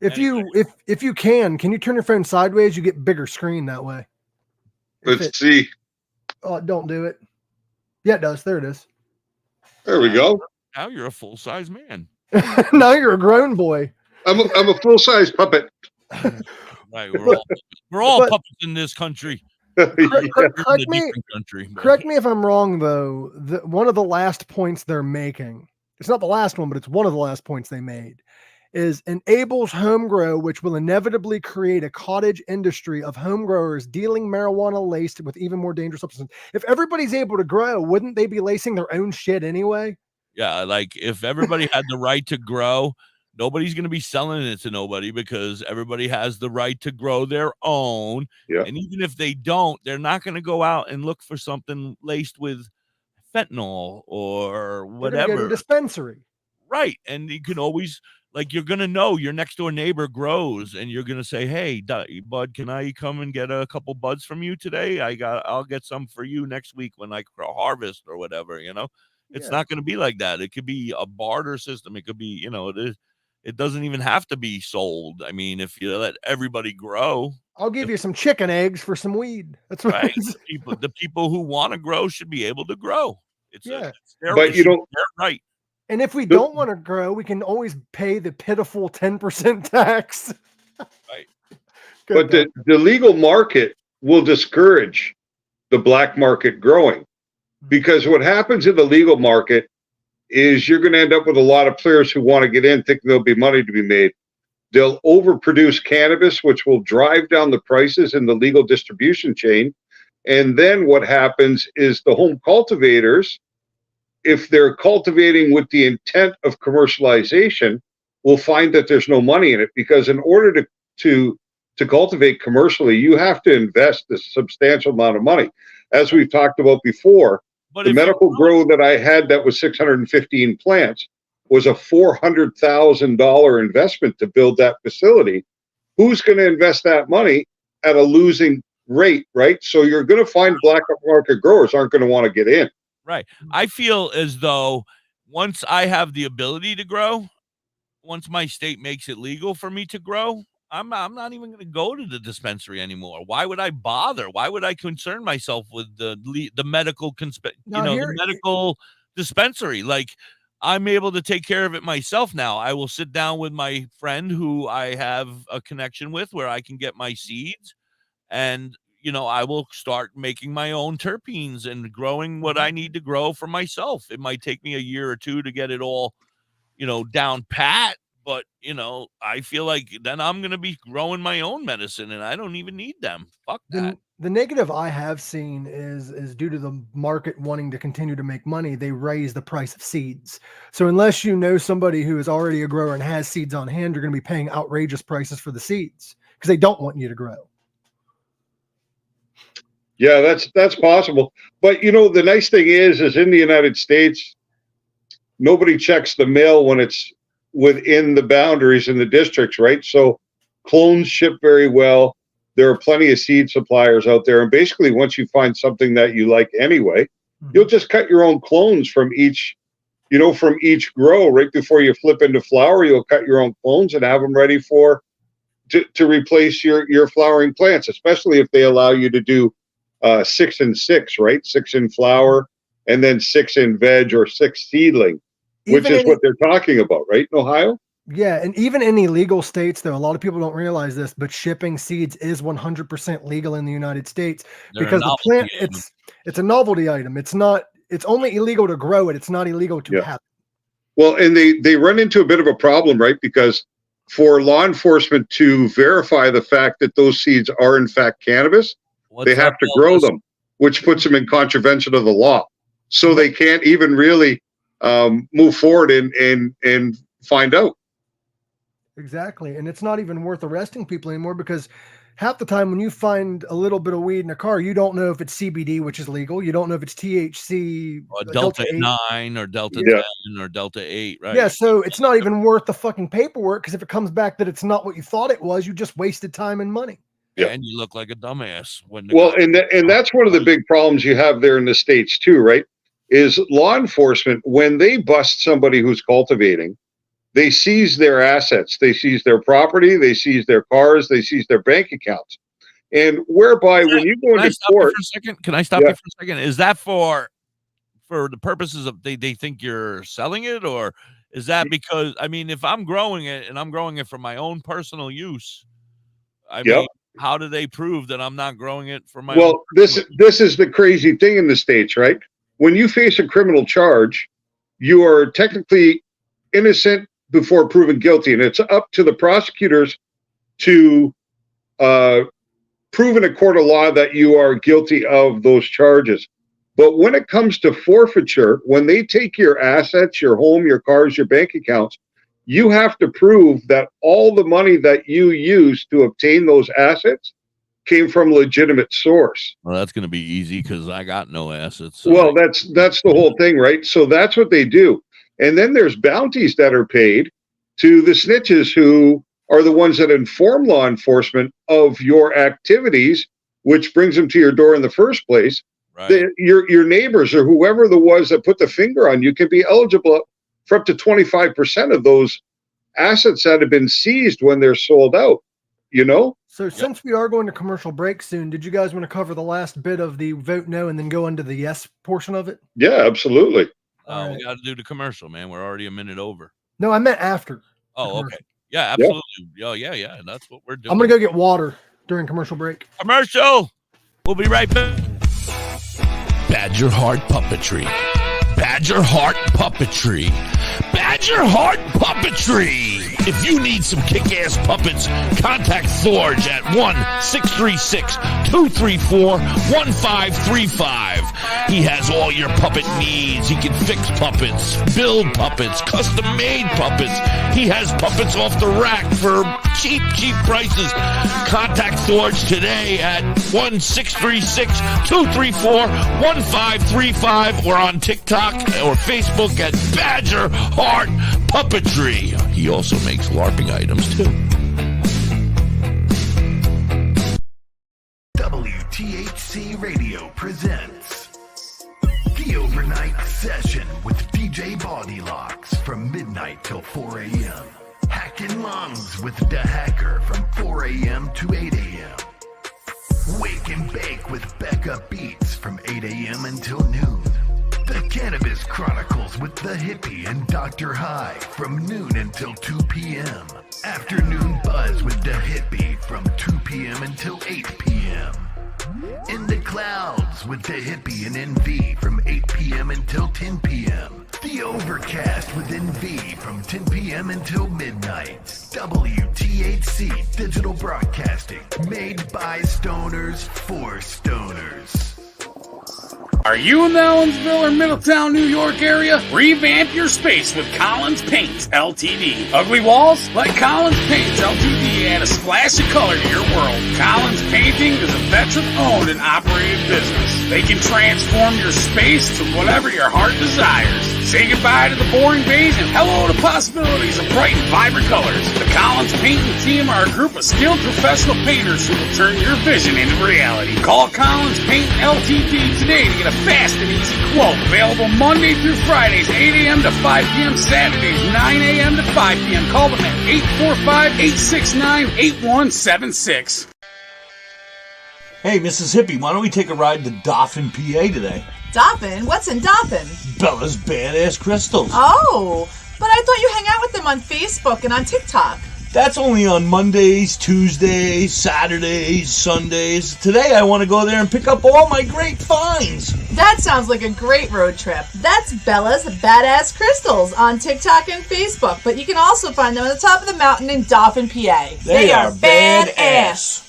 If you can you turn your phone sideways? You get bigger screen that way. Let's see. Oh, don't do it. Yeah, it does. There it is. There we go. Now you're a full size man. Now you're a grown boy. I'm a full size puppet. Right, we're all puppets in this country. Correct me if I'm wrong, though. One of the last points they're making, it's not the last one, but it's one of the last points they made, is enables home grow, which will inevitably create a cottage industry of home growers dealing marijuana laced with even more dangerous substances. If everybody's able to grow, wouldn't they be lacing their own shit anyway? Yeah, like if everybody had the right to grow, nobody's going to be selling it to nobody because everybody has the right to grow their own. Yeah. And even if they don't, they're not going to go out and look for something laced with fentanyl or whatever. Go to a dispensary. Right. And you can always, like, you're going to know your next door neighbor grows and you're going to say, hey, bud, can I come and get a couple buds from you today? I'll get some for you next week when I harvest or whatever, you know. It's not going to be like that. It could be a barter system. It could be, you know, it doesn't even have to be sold. I mean, if you let everybody grow, I'll give you some chicken eggs for some weed. That's what right. The people who want to grow should be able to grow. It's their but you don't. They're right. And if we don't want to grow, we can always pay the pitiful 10% tax. Right. But the legal market will discourage the black market growing. Because what happens in the legal market is you're going to end up with a lot of players who want to get in thinking there'll be money to be made. They'll overproduce cannabis, which will drive down the prices in the legal distribution chain. And then what happens is the home cultivators, if they're cultivating with the intent of commercialization, will find that there's no money in it, because in order to cultivate commercially, you have to invest a substantial amount of money. As we've talked about before, the medical grow that I had that was 615 plants was a $400,000 investment to build that facility. Who's going to invest that money at a losing rate, right? So you're going to find black market growers aren't going to want to get in. Right. I feel as though once I have the ability to grow, once my state makes it legal for me to grow, I'm not even going to go to the dispensary anymore. Why would I bother? Why would I concern myself with the medical the medical dispensary? Like, I'm able to take care of it myself now. I will sit down with my friend who I have a connection with where I can get my seeds, and I will start making my own terpenes and growing what I need to grow for myself. It might take me a year or two to get it all, down pat. But, I feel like then I'm going to be growing my own medicine and I don't even need them. Fuck that. The negative I have seen is due to the market wanting to continue to make money, they raise the price of seeds. So unless you know somebody who is already a grower and has seeds on hand, you're going to be paying outrageous prices for the seeds because they don't want you to grow. Yeah, that's possible. But, the nice thing is in the United States, nobody checks the mail when it's within the boundaries in the districts, right? So clones ship very well. There are plenty of seed suppliers out there. And basically, once you find something that you like anyway, you'll just cut your own clones from each grow. Right before you flip into flower, you'll cut your own clones and have them ready to replace your flowering plants, especially if they allow you to do 6 and 6, right? 6 in flower and then 6 in veg or 6 seedling. Which is what they're talking about, right, in Ohio? Yeah, and even in illegal states, though, a lot of people don't realize this, but shipping seeds is 100% legal in the United States because the plant, it's a novelty item. It's only illegal to grow it. It's not illegal to have it. Well, and they run into a bit of a problem, right? Because for law enforcement to verify the fact that those seeds are in fact cannabis, they have to grow them, which puts them in contravention of the law. So they can't even really move forward and find out. Exactly. And it's not even worth arresting people anymore because half the time when you find a little bit of weed in a car, you don't know if it's CBD, which is legal. You don't know if it's THC, or Delta 9 or Delta 10 or Delta 8, right? Yeah, so it's not even worth the fucking paperwork, because if it comes back that it's not what you thought it was, you just wasted time and money. Yeah. And you look like a dumbass. And that's one of the big problems you have there in the States too, right? Is law enforcement, when they bust somebody who's cultivating, they seize their assets, they seize their property, they seize their cars, they seize their bank accounts. And whereby when you go into court, can I stop you for a second? Is that for the purposes of they think you're selling it, or is that because, I mean, if I'm growing it and I'm growing it for my own personal use, I mean, how do they prove that I'm not growing it for my own? This is the crazy thing in the States, right? When you face a criminal charge, you are technically innocent before proven guilty, and it's up to the prosecutors to prove in a court of law that you are guilty of those charges. But when it comes to forfeiture, when they take your assets, your home, your cars, your bank accounts, you have to prove that all the money that you used to obtain those assets came from legitimate source. Well, that's going to be easy because I got no assets. So. Well, that's the whole thing, right? So that's what they do. And then there's bounties that are paid to the snitches who are the ones that inform law enforcement of your activities, which brings them to your door in the first place. Right. Your neighbors or whoever the was that put the finger on you can be eligible for up to 25% of those assets that have been seized when they're sold out, you know? So since we are going to commercial break soon, did you guys want to cover the last bit of the vote no and then go into the yes portion of it? Yeah, absolutely. We got to do the commercial, man. We're already a minute over. No, I meant after. Oh, okay. Yeah, absolutely. Oh, yeah. That's what we're doing. I'm going to go get water during commercial break. Commercial. We'll be right back. Badger Heart Puppetry. Badger Heart Puppetry. Badger Heart Puppetry. If you need some kick-ass puppets, contact Thorge at 1-636-234-1535. He has all your puppet needs. He can fix puppets, build puppets, custom-made puppets. He has puppets off the rack for cheap prices. Contact Thorge today at 1-636-234-1535 or on TikTok or Facebook at Badger Heart Puppetry. He also makes LARPing items too. WTHC Radio presents The Overnight Session with DJ Bodylocks from midnight till 4 a.m. Hacking Lungs with the Hacker from 4 a.m. to 8 a.m. Wake and Bake with Becca Beats from 8 a.m. until noon. The Cannabis Chronicles with Da.Hippie and DoktorHigh from noon until 2 p.m. Afternoon Buzz with Da.Hippie from 2 p.m. until 8 p.m. In the Clouds with Da.Hippie and NV from 8 p.m. until 10 p.m. The Overcast with NV from 10 p.m. until midnight. WTHC Digital Broadcasting, made by stoners for stoners. Are you in the Ellensville or Middletown, New York area? Revamp your space with Collins Paints Ltd. Ugly walls? Let Collins Paints Ltd. add a splash of color to your world. Collins Painting is a veteran-owned and operated business. They can transform your space to whatever your heart desires. Say goodbye to the boring beige and hello to possibilities of bright and vibrant colors. The Collins Painting team are a group of skilled professional painters who will turn your vision into reality. Call Collins Paint Ltd. today to get a fast and easy quote. Available Monday through Fridays, 8 a.m. to 5 p.m. Saturdays, 9 a.m. to 5 p.m. Call them at 845-869-8176. Hey, Mrs. Hippie, why don't we take a ride to Dauphin, PA today? Dauphin? What's in Dauphin? Bella's Badass Crystals. Oh, but I thought you hang out with them on Facebook and on TikTok. That's only on Mondays, Tuesdays, Saturdays, Sundays. Today I want to go there and pick up all my great finds. That sounds like a great road trip. That's Bella's Badass Crystals on TikTok and Facebook, but you can also find them at the top of the mountain in Dauphin, PA. They are badass.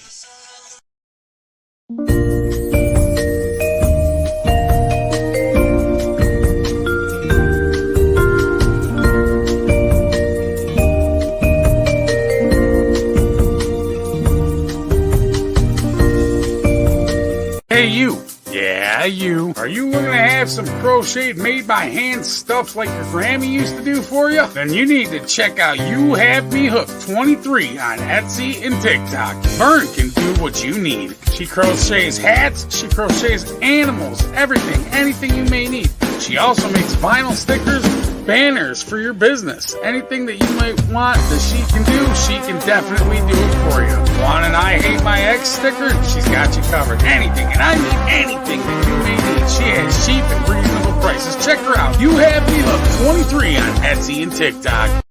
Hey, you. Yeah, you. Are you looking to have some crocheted made by hand stuff like your Grammy used to do for you? Then you need to check out You Have Me Hooked 23 on Etsy and TikTok. Vern can do what you need. She crochets hats, she crochets animals, everything, anything you may need. She also makes vinyl stickers, banners for your business. Anything that you might want that she can do, she can definitely do it for you. Want an I Hate My Ex sticker? She's got you covered. Anything, and I mean anything that you may need. She has cheap and reasonable prices. Check her out. You Have Me Hooked 23 on Etsy and TikTok.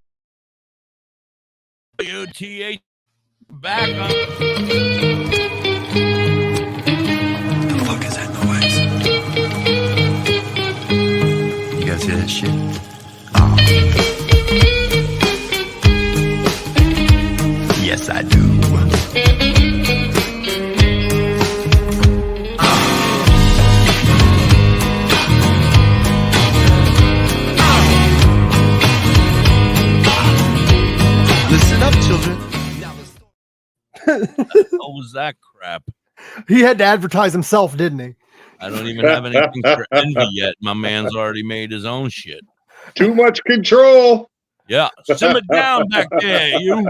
WTH back on. The fuck is that noise? You guys hear that shit? Oh. Yes, I do. Listen up, children. What was that crap? He had to advertise himself, didn't he? I don't even have anything for envy yet. My man's already made his own shit. Too much control. Yeah, simmer down back there, you.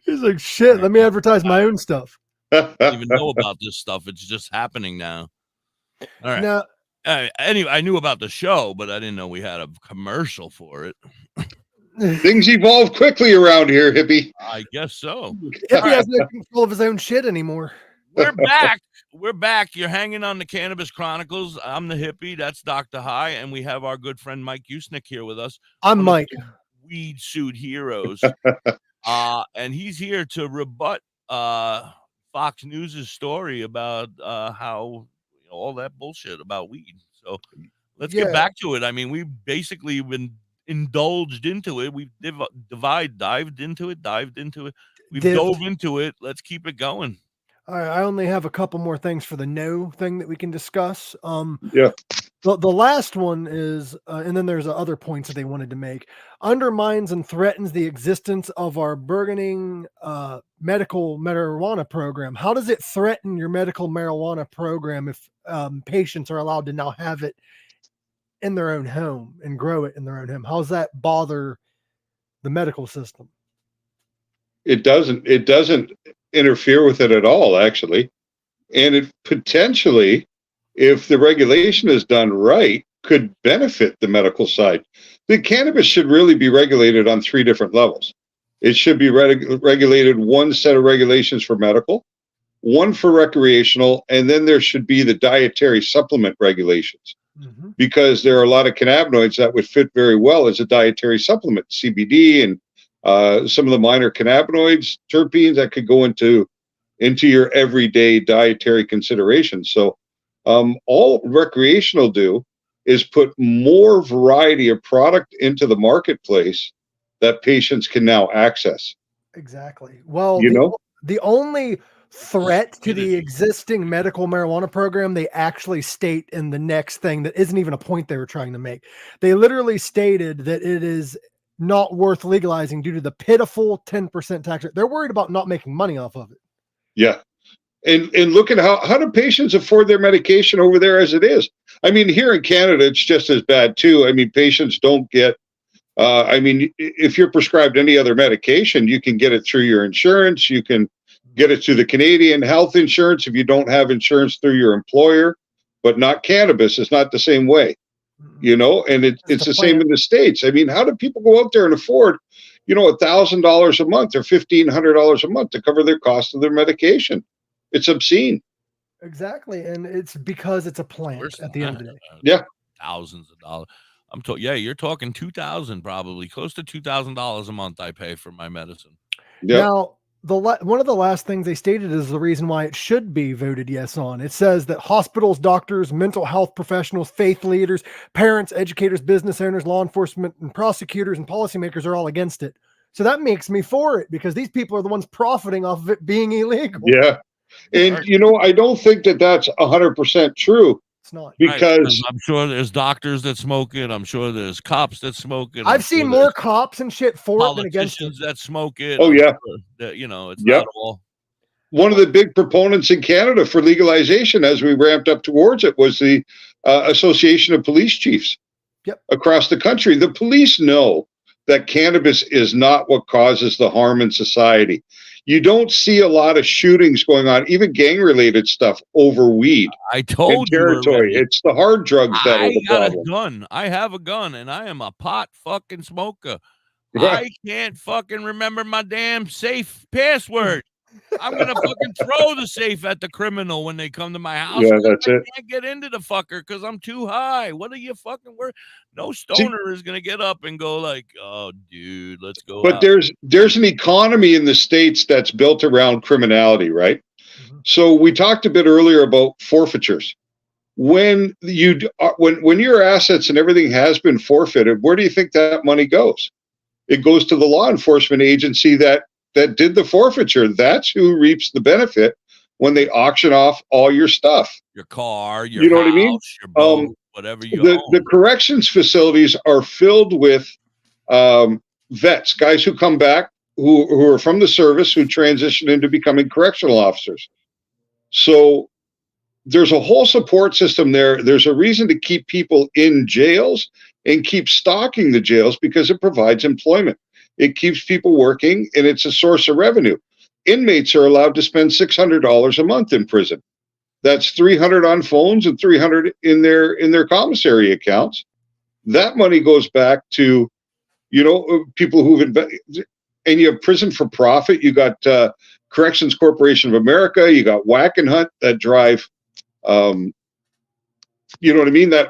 He's like, shit, let me advertise my own stuff. I don't even know about this stuff. It's just happening now. All right. Now, anyway, I knew about the show, but I didn't know we had a commercial for it. Things evolve quickly around here, hippie. I guess so. Hippie has no control of his own shit anymore. We're back. We're back. You're hanging on the Cannabis Chronicles. I'm the hippie. That's DoktorHigh. And we have our good friend Mike Usnick here with us. I'm Mike. Weed suit heroes. And he's here to rebut Fox News' story about how all that bullshit about weed. So let's get back to it. I mean, we've basically been indulged into it. We've dived into it. We've dove into it. Let's keep it going. All right, I only have a couple more things for the no thing that we can discuss. Yeah. The last one is, and then there's other points that they wanted to make. Undermines and threatens the existence of our burgeoning medical marijuana program. How does it threaten your medical marijuana program if patients are allowed to now have it in their own home and grow it in their own home? How does that bother the medical system? It doesn't interfere with it at all, actually. And it potentially, if the regulation is done right, could benefit the medical side. The cannabis should really be regulated on 3 different levels. It should be regulated, one set of regulations for medical, one for recreational, and then there should be the dietary supplement regulations. Because there are a lot of cannabinoids that would fit very well as a dietary supplement, CBD and some of the minor cannabinoids, terpenes that could go into your everyday dietary considerations. So all recreational do is put more variety of product into the marketplace that patients can now access. Exactly. Well, the only threat to the existing medical marijuana program, they actually state in the next thing that isn't even a point they were trying to make. They literally stated that it is not worth legalizing due to the pitiful 10% tax rate. They're worried about not making money off of it. Yeah. And look at how do patients afford their medication over there as it is? I mean, here in Canada, it's just as bad too. I mean, patients don't get, if you're prescribed any other medication, you can get it through your insurance. You can get it through the Canadian health insurance if you don't have insurance through your employer, but not cannabis. It's not the same way. And it's the same in the States. I mean, how do people go out there and afford, $1,000 a month or $1,500 a month to cover their cost of their medication? It's obscene. Exactly. And it's because it's a plant at the end of the day. Yeah. Thousands of dollars. I'm told, you're talking $2,000, probably close to $2,000 a month I pay for my medicine. Yeah. Now, one of the last things they stated is the reason why it should be voted yes on. It says that hospitals, doctors, mental health professionals, faith leaders, parents, educators, business owners, law enforcement, and prosecutors and policymakers are all against it. So that makes me for it because these people are the ones profiting off of it being illegal. Yeah. And, I don't think that that's 100% true. It's not. Because I'm sure there's doctors that smoke it. I'm sure there's cops that smoke it. I've seen more cops and shit for it than against it. Politicians that smoke it. Oh, yeah. It's not all. one of the big proponents in Canada for legalization as we ramped up towards it was the Association of Police Chiefs across the country. The police know that cannabis is not what causes the harm in society. You don't see a lot of shootings going on, even gang-related stuff, over weed. I told you territory. already. It's the hard drugs that are the got problem. a gun. I have a gun, and I am a pot fucking smoker. Right. I can't fucking remember my damn safe password. I'm gonna fucking throw the safe at the criminal when they come to my house. Yeah, that's I it. can't get into the fucker because I'm too high. What are you fucking worried? No stoner is gonna get up and go like, "Oh, dude, let's go." But out. there's an economy in the States that's built around criminality, right? So we talked a bit earlier about forfeitures. When your assets and everything has been forfeited, where do you think that money goes? It goes to the law enforcement agency that did the forfeiture. That's who reaps the benefit when they auction off all your stuff. Your car, your You know house, what I mean? your boat, whatever you own. The corrections facilities are filled with vets, guys who come back, who are from the service, who transition into becoming correctional officers. So there's a whole support system there. There's a reason to keep people in jails and keep stocking the jails because it provides employment. It keeps people working, and it's a source of revenue. Inmates are allowed to spend $600 a month in prison. That's $300 on phones and $300 in their commissary accounts. That money goes back to, people who've invested. And you have prison for profit. You got Corrections Corporation of America. You got Whack and Hunt that drive, that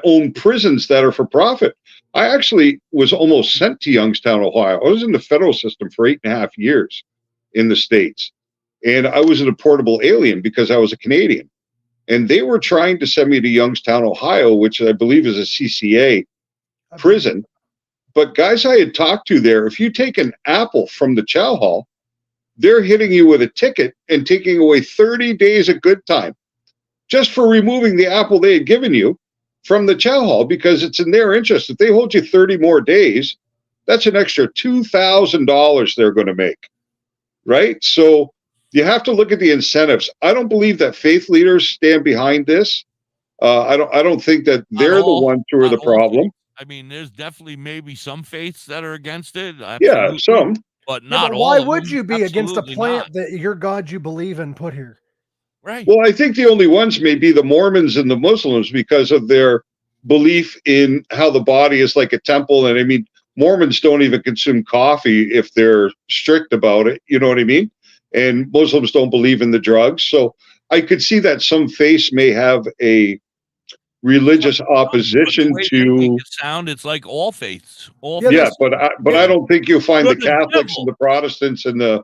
own prisons that are for profit. I actually was almost sent to Youngstown, Ohio. I was in the federal system for 8.5 years in the States. And I was a deportable alien because I was a Canadian. And they were trying to send me to Youngstown, Ohio, which I believe is a CCA prison. But guys I had talked to there, if you take an apple from the chow hall, they're hitting you with a ticket and taking away 30 days of good time just for removing the apple they had given you from the chow hall, because it's in their interest. If they hold you 30 more days, that's an extra $2,000 they're going to make, right? So you have to look at the incentives. I don't believe that faith leaders stand behind this. I don't think that they're the ones who are the problem. I mean, there's definitely maybe some faiths that are against it. Yeah, some. But not all. Why of would them. you be against a Absolutely plant not. that your God you believe in put here? Right. Well, I think the only ones may be the Mormons and the Muslims because of their belief in how the body is like a temple. And I mean, Mormons don't even consume coffee if they're strict about it. You know what I mean? And Muslims don't believe in the drugs. So I could see that some faiths may have a religious opposition to sound. It's like all faiths. But I don't think you'll find the Catholics and the Protestants and the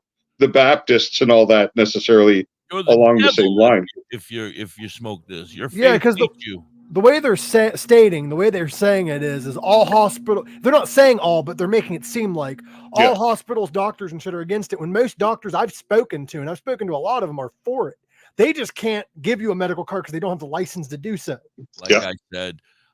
Baptists and all that necessarily along the same line. If you smoke this, your faith because hates you. the way they're the way they're saying it is all hospital. They're not saying all, but they're making it seem like all hospitals, doctors, and shit are against it. When most doctors I've spoken to, and I've spoken to a lot of them, are for it. They just can't give you a medical card because they don't have the license to do so. Like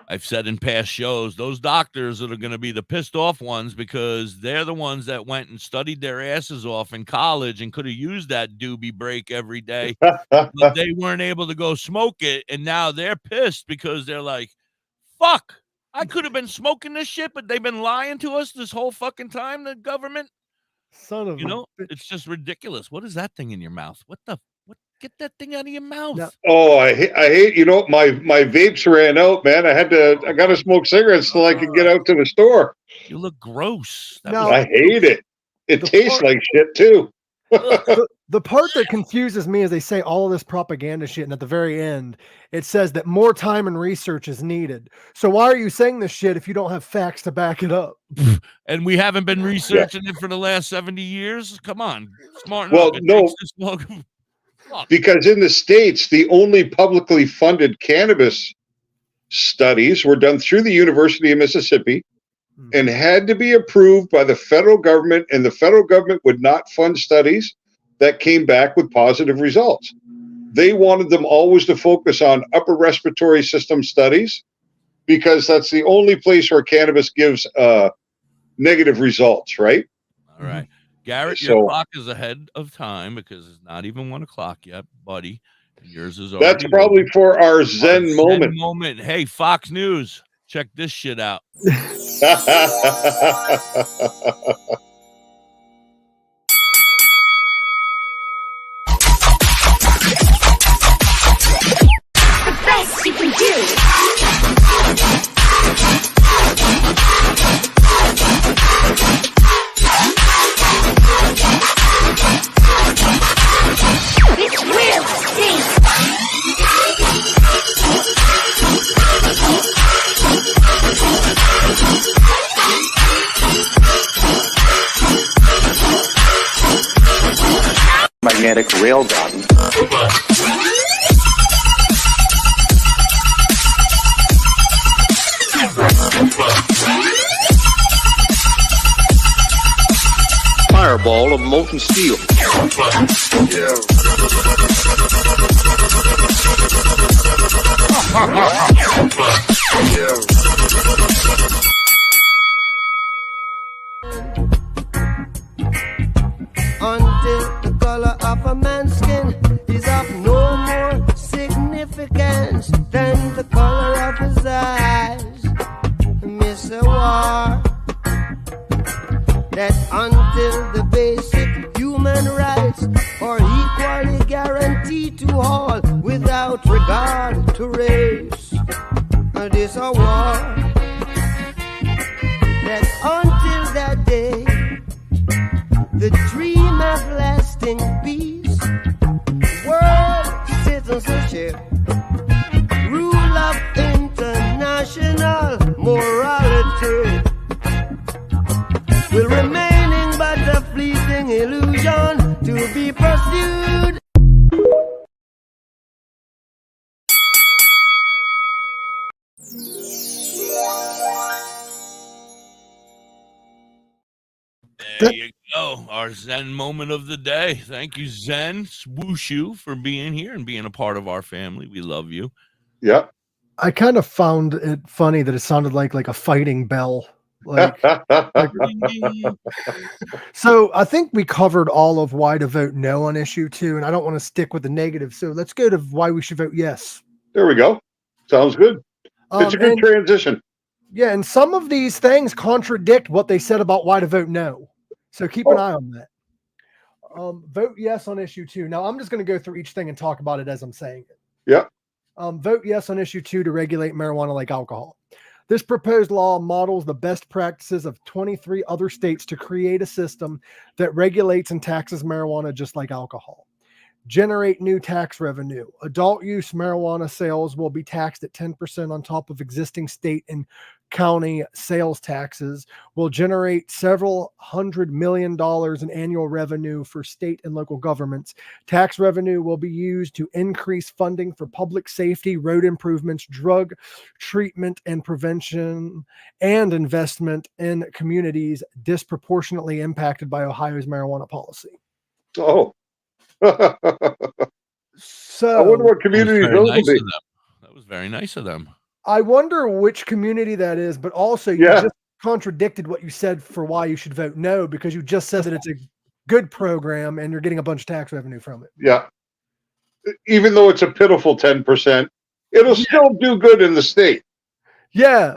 I've said in past shows, those doctors that are going to be the pissed off ones because they're the ones that went and studied their asses off in college and could have used that doobie break every day, but they weren't able to go smoke it. And now they're pissed because they're like, fuck, I could have been smoking this shit, but they've been lying to us this whole fucking time, the government. Son of it's just ridiculous. What is that thing in your mouth? What? Get that thing out of your mouth. No. Oh, I hate, my vapes ran out, man. I got to smoke cigarettes till I could get out to the store. You look gross. I hate it. It tastes like shit too. The part that confuses me is they say all of this propaganda shit, and at the very end, it says that more time and research is needed. So why are you saying this shit if you don't have facts to back it up? And we haven't been researching it for the last 70 years? Come on. Smart enough. Well, no. Because in the States, the only publicly funded cannabis studies were done through the University of Mississippi and had to be approved by the federal government, and the federal government would not fund studies that came back with positive results. They wanted them always to focus on upper respiratory system studies because that's the only place where cannabis gives negative results, right? All right. Garrett, So- your clock is ahead of time because it's not even 1 o'clock yet, buddy. And yours is That's already probably over. for our Zen moment. moment. Hey, Fox News, check this shit out. The best you can do. It will stink. Magnetic railgun. Fireball of molten steel. Until the color of a man's skin is of no more significance than the color of his eyes. Mr. War, that until the basic human rights are equally guaranteed to all without regard to race, this a war that until that day the dream of lasting peace, world citizenship, rule of international morality will remaining but a fleeting illusion to be pursued. There you go. Our Zen moment of the day. Thank you, Zen Swooshu, for being here and being a part of our family. We love you. Yep. I kind of found it funny that it sounded like a fighting bell. So I think we covered all of why to vote no on issue 2, and I don't want to stick with the negative. So let's go to why we should vote yes. There we go. Sounds good. It's a good transition. Yeah, and some of these things contradict what they said about why to vote no. So keep an eye on that. Vote yes on issue 2. Now I'm just going to go through each thing and talk about it as I'm saying it. Yeah. Vote yes on issue 2 to regulate marijuana like alcohol. This proposed law models the best practices of 23 other states to create a system that regulates and taxes marijuana just like alcohol. Generate new tax revenue. Adult use marijuana sales will be taxed at 10% on top of existing state and county sales taxes, will generate several $100 million in annual revenue for state and local governments. Tax revenue will be used to increase funding for public safety, road improvements, drug treatment and prevention, and investment in communities disproportionately impacted by Ohio's marijuana policy. Oh. So I wonder what community those will be. That was very nice of them. I wonder which community that is, but also you just contradicted what you said for why you should vote no, because you just said that it's a good program and you're getting a bunch of tax revenue from it. Yeah. Even though it's a pitiful 10%, it'll still do good in the state. Yeah.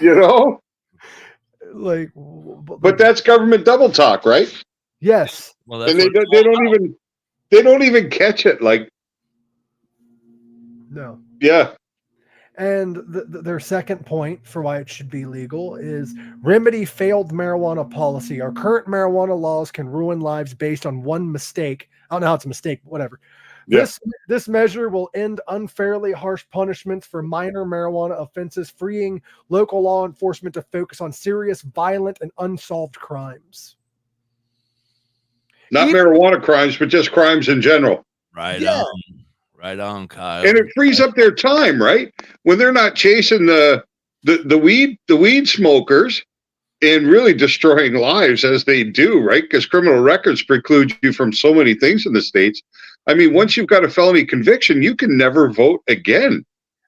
You know? But that's government double talk, right? Yes. Well, and they don't even catch it. No. Yeah. And their second point for why it should be legal is remedy failed marijuana policy. Our current marijuana laws can ruin lives based on one mistake. I don't know how it's a mistake, but whatever. Yeah. This measure will end unfairly harsh punishments for minor marijuana offenses, freeing local law enforcement to focus on serious, violent, and unsolved crimes. Not marijuana crimes, but just crimes in general. Right on. Right on, Kyle. And it frees up their time, right? When they're not chasing the weed smokers and really destroying lives as they do, right? Because criminal records preclude you from so many things in the States. I mean, once you've got a felony conviction, you can never vote again.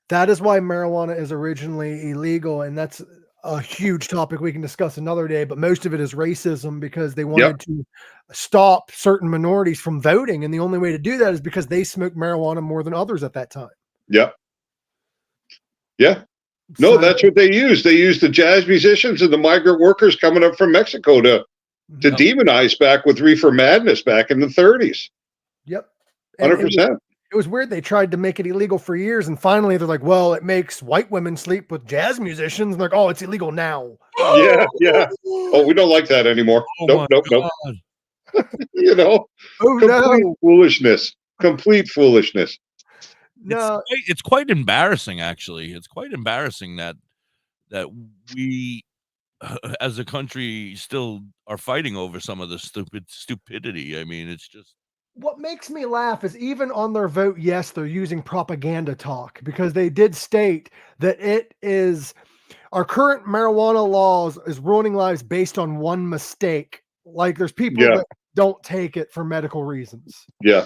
That is why marijuana is originally illegal, and that's a huge topic we can discuss another day, but most of it is racism because they wanted to stop certain minorities from voting. And the only way to do that is because they smoked marijuana more than others at that time. Yeah. Yeah. No, that's what they used. They used the jazz musicians and the migrant workers coming up from Mexico to demonize back with Reefer Madness back in the 30s. Yep. 100%. It was weird. They tried to make it illegal for years, and finally they're like, well, it makes white women sleep with jazz musicians. I'm like, oh, it's illegal now. Yeah, yeah. Oh, we don't like that anymore. Nope. You know, complete foolishness. Complete foolishness. No, it's quite embarrassing, actually. It's quite embarrassing that we, as a country, still are fighting over some of the stupidity. I mean, it's just. What makes me laugh is even on their vote, yes, they're using propaganda talk because they did state that it is our current marijuana laws is ruining lives based on one mistake. Like there's people that don't take it for medical reasons. Yeah.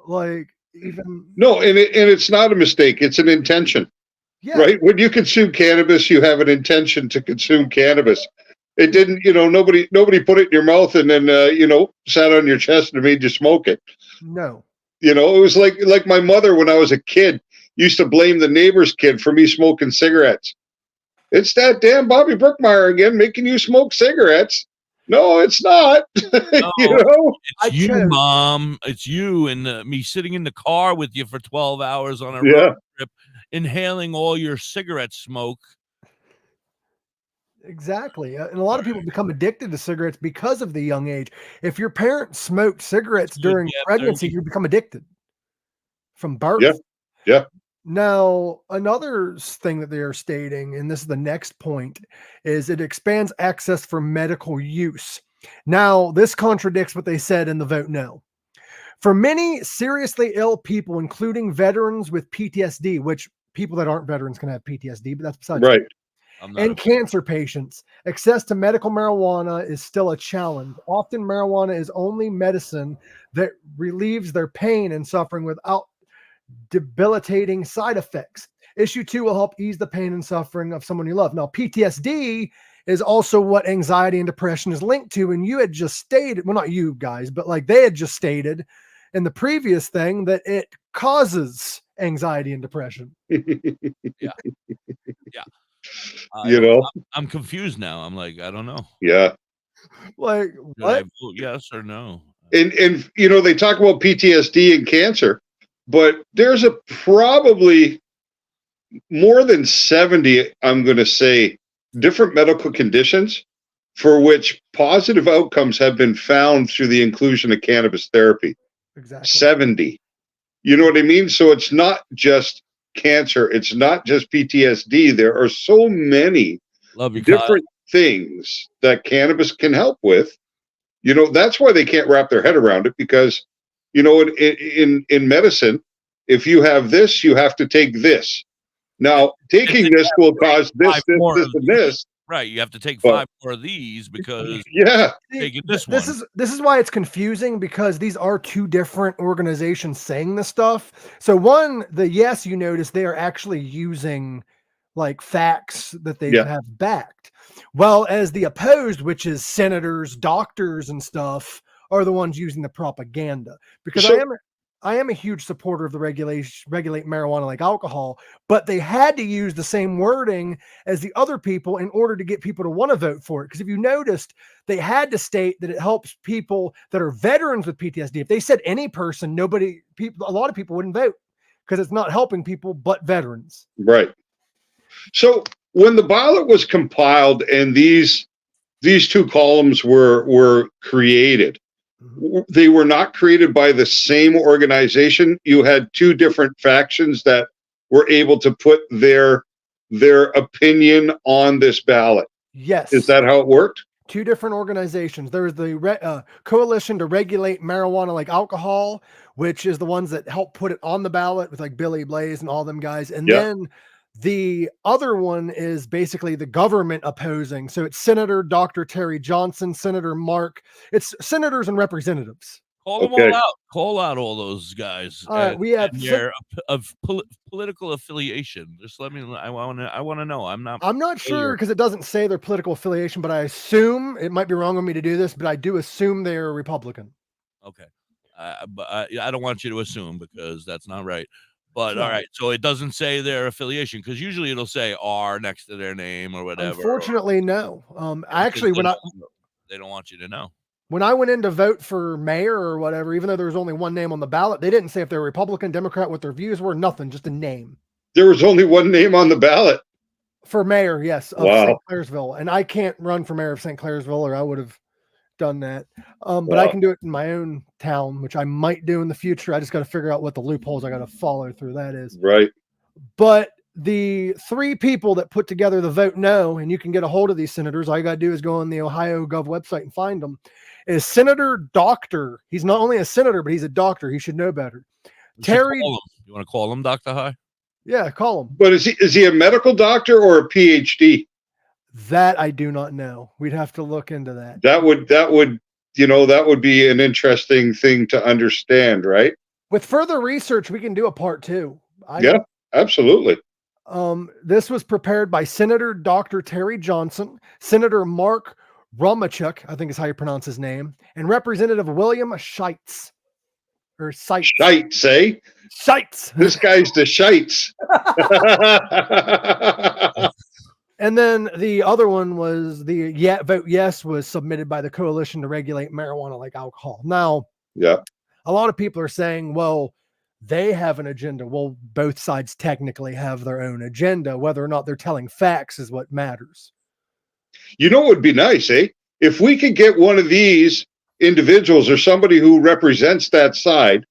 Like even no, and it's not a mistake. It's an intention. Yeah. Right. When you consume cannabis, you have an intention to consume cannabis. It didn't, nobody put it in your mouth and then, sat on your chest and made you smoke it. No. It was like my mother, when I was a kid, used to blame the neighbor's kid for me smoking cigarettes. It's that damn Bobby Brookmeyer again, making you smoke cigarettes. No, it's not. No, it's you, Mom. It's you and me sitting in the car with you for 12 hours on a road trip, inhaling all your cigarette smoke. Exactly. And a lot of people become addicted to cigarettes because of the young age. If your parents smoked cigarettes during pregnancy, you become addicted from birth. Yeah. Yeah. Now, another thing that they are stating, and this is the next point, is it expands access for medical use. Now, this contradicts what they said in the vote no. For many seriously ill people, including veterans with PTSD, which people that aren't veterans can have PTSD, but that's besides right. And cancer patients, access to medical marijuana is still a challenge. Often marijuana is only medicine that relieves their pain and suffering without debilitating side effects. Issue 2 will help ease the pain and suffering of someone you love. Now, PTSD is also what anxiety and depression is linked to. And you had just stated, well, not you guys, but like they had just stated in the previous thing that it causes anxiety and depression. Yeah. I'm confused now. I'm like, I don't know. Yeah. Like, should I vote yes or no? And they talk about PTSD and cancer, but there's probably more than 70, I'm going to say, different medical conditions for which positive outcomes have been found through the inclusion of cannabis therapy. Exactly. 70. You know what I mean? So it's not just cancer, it's not just PTSD. There are so many different things that cannabis can help with. That's why they can't wrap their head around it, because in medicine, if you have this, you have to take this. Now, taking this will cause this, this, and this. Right, you have to take 5 more of these because taking this one. This is why it's confusing, because these are two different organizations saying this stuff. So one, yes, you notice they are actually using like facts that they have backed. Well, as the opposed, which is senators, doctors, and stuff, are the ones using the propaganda. Because I am a huge supporter of the regulate marijuana like alcohol, but they had to use the same wording as the other people in order to get people to want to vote for it. Because if you noticed, they had to state that it helps people that are veterans with PTSD. If they said any person, a lot of people wouldn't vote because it's not helping people but veterans. Right. So when the ballot was compiled and these two columns were created, they were not created by the same organization. You had two different factions that were able to put their opinion on this ballot. Yes. Is that how it worked? Two different organizations. There was the Coalition to Regulate Marijuana Like Alcohol, which is the ones that help put it on the ballot with like Billy Blaze and all them guys. And then the other one is basically the government opposing. So it's Senator Dr. Terry Johnson, Senator Mark. It's senators and representatives. Call them all out. Call out all those guys. All right, we have and their political affiliation. Just let me. I want to know. I'm not sure because it doesn't say their political affiliation, but I assume it might be wrong of me to do this, but I do assume they're Republican. Okay, but I don't want you to assume because that's not right. But No. all right, so it doesn't say their affiliation because usually it'll say R next to their name or whatever. Unfortunately, no. Actually, they don't want you to know. When I went in to vote for mayor or whatever, even though there was only one name on the ballot, they didn't say if they're Republican, Democrat, what their views were, nothing, just a name. There was only one name on the ballot. For mayor, yes, of Wow. St. Clairsville. And I can't run for mayor of St. Clairsville, or I would have done that. But I can do it in my own town, which I might do in the future. I just got to figure out what the loopholes I got to follow through that is. Right. But the three people that put together the vote no, and you can get a hold of these senators, all you got to do is go on the Ohio Gov website and find them, is Senator Doktor. He's not only a senator, but he's a doctor. He should know better. Terry, you want to call him Dr. High? Yeah, call him. But is he a medical doctor or a PhD? That I do not know. We'd have to look into that. That would be an interesting thing to understand, right? With further research, we can do a part 2. Yeah, absolutely. This was prepared by Senator Dr. Terry Johnson, Senator Mark Romachuk, I think is how you pronounce his name, and Representative William Scheitz. Or Seitz. Scheitz, eh? Scheitz. This guy's the Scheitz. And then the other one was the vote yes was submitted by the Coalition to Regulate Marijuana like Alcohol. Now, a lot of people are saying, well, they have an agenda. Well, both sides technically have their own agenda. Whether or not they're telling facts is what matters. You know what would be nice, eh? If we could get one of these individuals or somebody who represents that side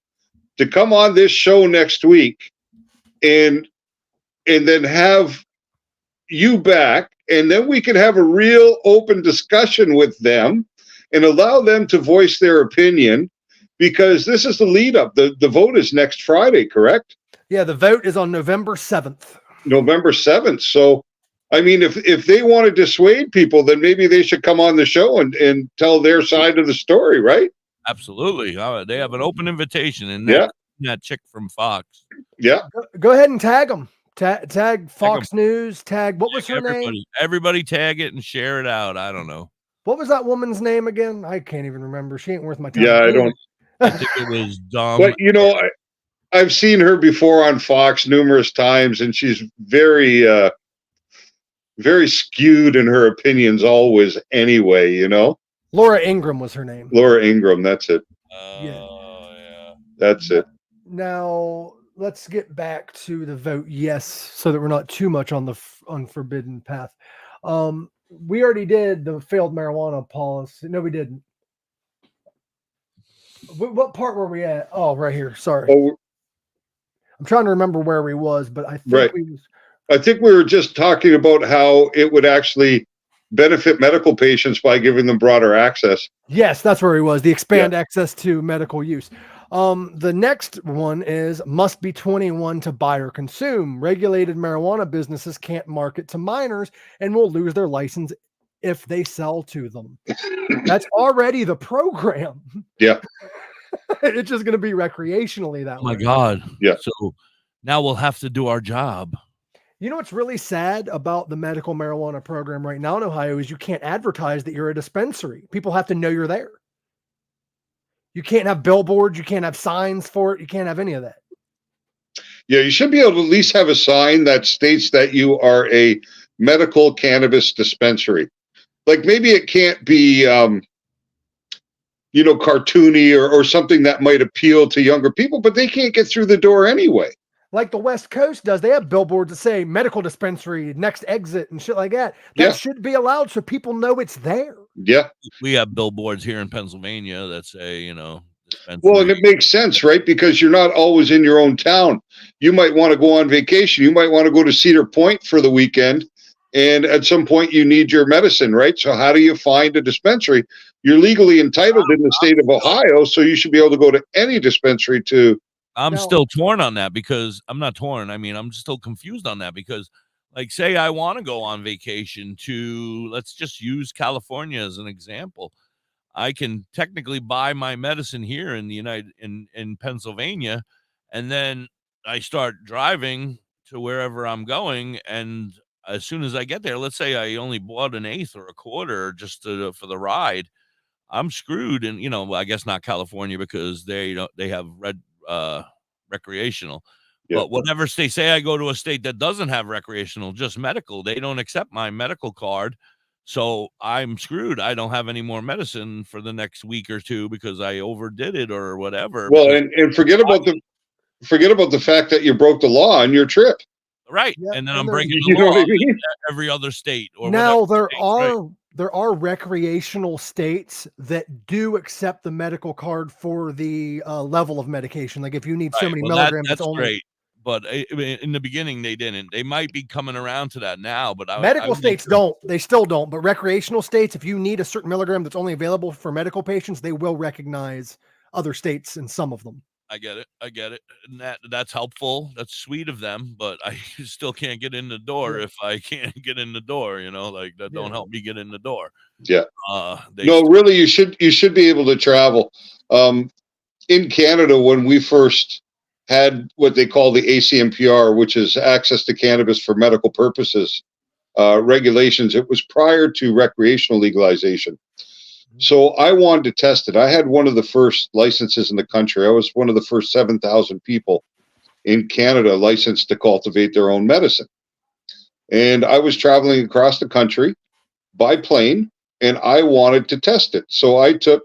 to come on this show next week and then have you back, and then we could have a real open discussion with them and allow them to voice their opinion, because this is the lead up. The vote is next Friday, correct? Yeah, the vote is on November 7th. November 7th. So, I mean, if they want to dissuade people, then maybe they should come on the show and tell their side of the story, right? Absolutely. They have an open invitation, and that chick from Fox. Yeah. Go ahead and tag them. Tag Fox News. Tag, what was her name? Everybody tag it and share it out. I don't know. What was that woman's name again? I can't even remember. She ain't worth my time. Yeah, I don't. I think it was dumb. But, you know, I've seen her before on Fox numerous times, and she's very, very skewed in her opinions always anyway, you know? Laura Ingraham was her name. Laura Ingraham, that's it. Yeah. That's it. Now, let's get back to the vote yes, so that we're not too much on the unforbidden path. We already did the failed marijuana policy. No, we didn't. What part were we at? Oh, right here. Sorry. I'm trying to remember where we was, but I think I think we were just talking about how it would actually benefit medical patients by giving them broader access. Yes, that's where he was. The expand access to medical use. The next one is must be 21 to buy or consume. Regulated marijuana businesses can't market to minors and will lose their license if they sell to them. That's already the program. Yeah. It's just going to be recreationally that way. Oh my God. Yeah. So now we'll have to do our job. You know what's really sad about the medical marijuana program right now in Ohio is you can't advertise that you're a dispensary. People have to know you're there. You can't have billboards. You can't have signs for it. You can't have any of that. Yeah, you should be able to at least have a sign that states that you are a medical cannabis dispensary. Like maybe it can't be, cartoony or something that might appeal to younger people, but they can't get through the door anyway. Like the West Coast does. They have billboards that say medical dispensary, next exit and shit like that. That should be allowed so people know it's there. Yeah. We have billboards here in Pennsylvania that say, dispensary. Well, and it makes sense, right? Because you're not always in your own town. You might want to go on vacation. You might want to go to Cedar Point for the weekend. And at some point you need your medicine, right? So how do you find a dispensary? You're legally entitled in the state of Ohio, so you should be able to go to any dispensary to. I'm still torn on that because I'm not torn. I mean, I'm still confused on that because, like, say I want to go on vacation to, let's just use California as an example. I can technically buy my medicine here in the in Pennsylvania, and then I start driving to wherever I'm going, and as soon as I get there, let's say I only bought an eighth or a quarter just for the ride, I'm screwed. And I guess not California because they have recreational. Yeah. But whatever state, say I go to a state that doesn't have recreational, just medical, they don't accept my medical card. So I'm screwed. I don't have any more medicine for the next week or two because I overdid it or whatever. Well, and forget about the fact that you broke the law on your trip. Right. Yeah, and then and I'm there- breaking You the know law what I mean? in every other state. Or Now whatever state, there are recreational states that do accept the medical card for the level of medication. Like if you need so Right. many Well, milligrams, that's it's only great. But in the beginning, they didn't. They might be coming around to that now. But medical states don't. They still don't. But recreational states, if you need a certain milligram that's only available for medical patients, they will recognize other states and some of them. I get it. And that's helpful. That's sweet of them. But I still can't get in the door if I can't get in the door. Like that don't help me get in the door. Yeah. No, really, you should be able to travel. In Canada, when we first had what they call the ACMPR, which is access to cannabis for medical purposes regulations, it was prior to recreational legalization. So I wanted to test it. I had one of the first licenses in the country. I was one of the first 7,000 people in Canada licensed to cultivate their own medicine. And I was traveling across the country by plane, and I wanted to test it. So I took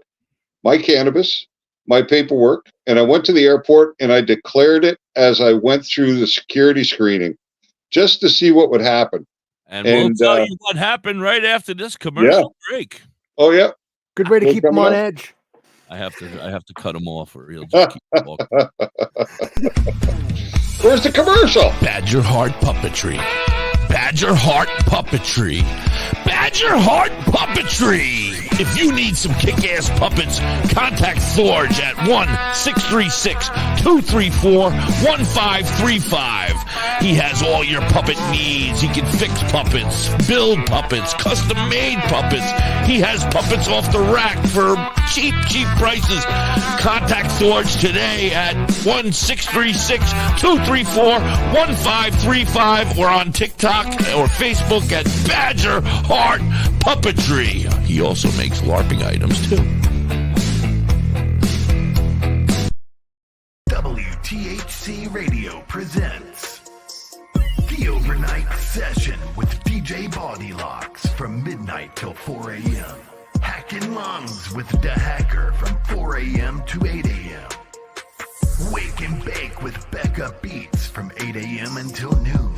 my cannabis, my paperwork, and I went to the airport and I declared it as I went through the security screening just to see what would happen. And we'll tell you what happened right after this commercial break. Oh, yeah. Good way to keep them on edge. I have to cut them off or he'll just keep talking. Where's the commercial? Badger Heart Puppetry. Badger Heart Puppetry. Badger Heart Puppetry. If you need some kick-ass puppets, contact Forge at 1-636-234-1535. He has all your puppet needs. He can fix puppets, build puppets, custom-made puppets. He has puppets off the rack for cheap prices. Contact Forge today at 1-636-234-1535 or on TikTok or Facebook at Badger Heart Puppetry. He also makes LARPing items too. WTHC Radio presents The Overnight Session with DJ Bodylocks from midnight till 4 a.m. Hacking Lungs with Da Hacker from 4 a.m. to 8 a.m. Wake and Bake with Becca Beats from 8 a.m. until noon.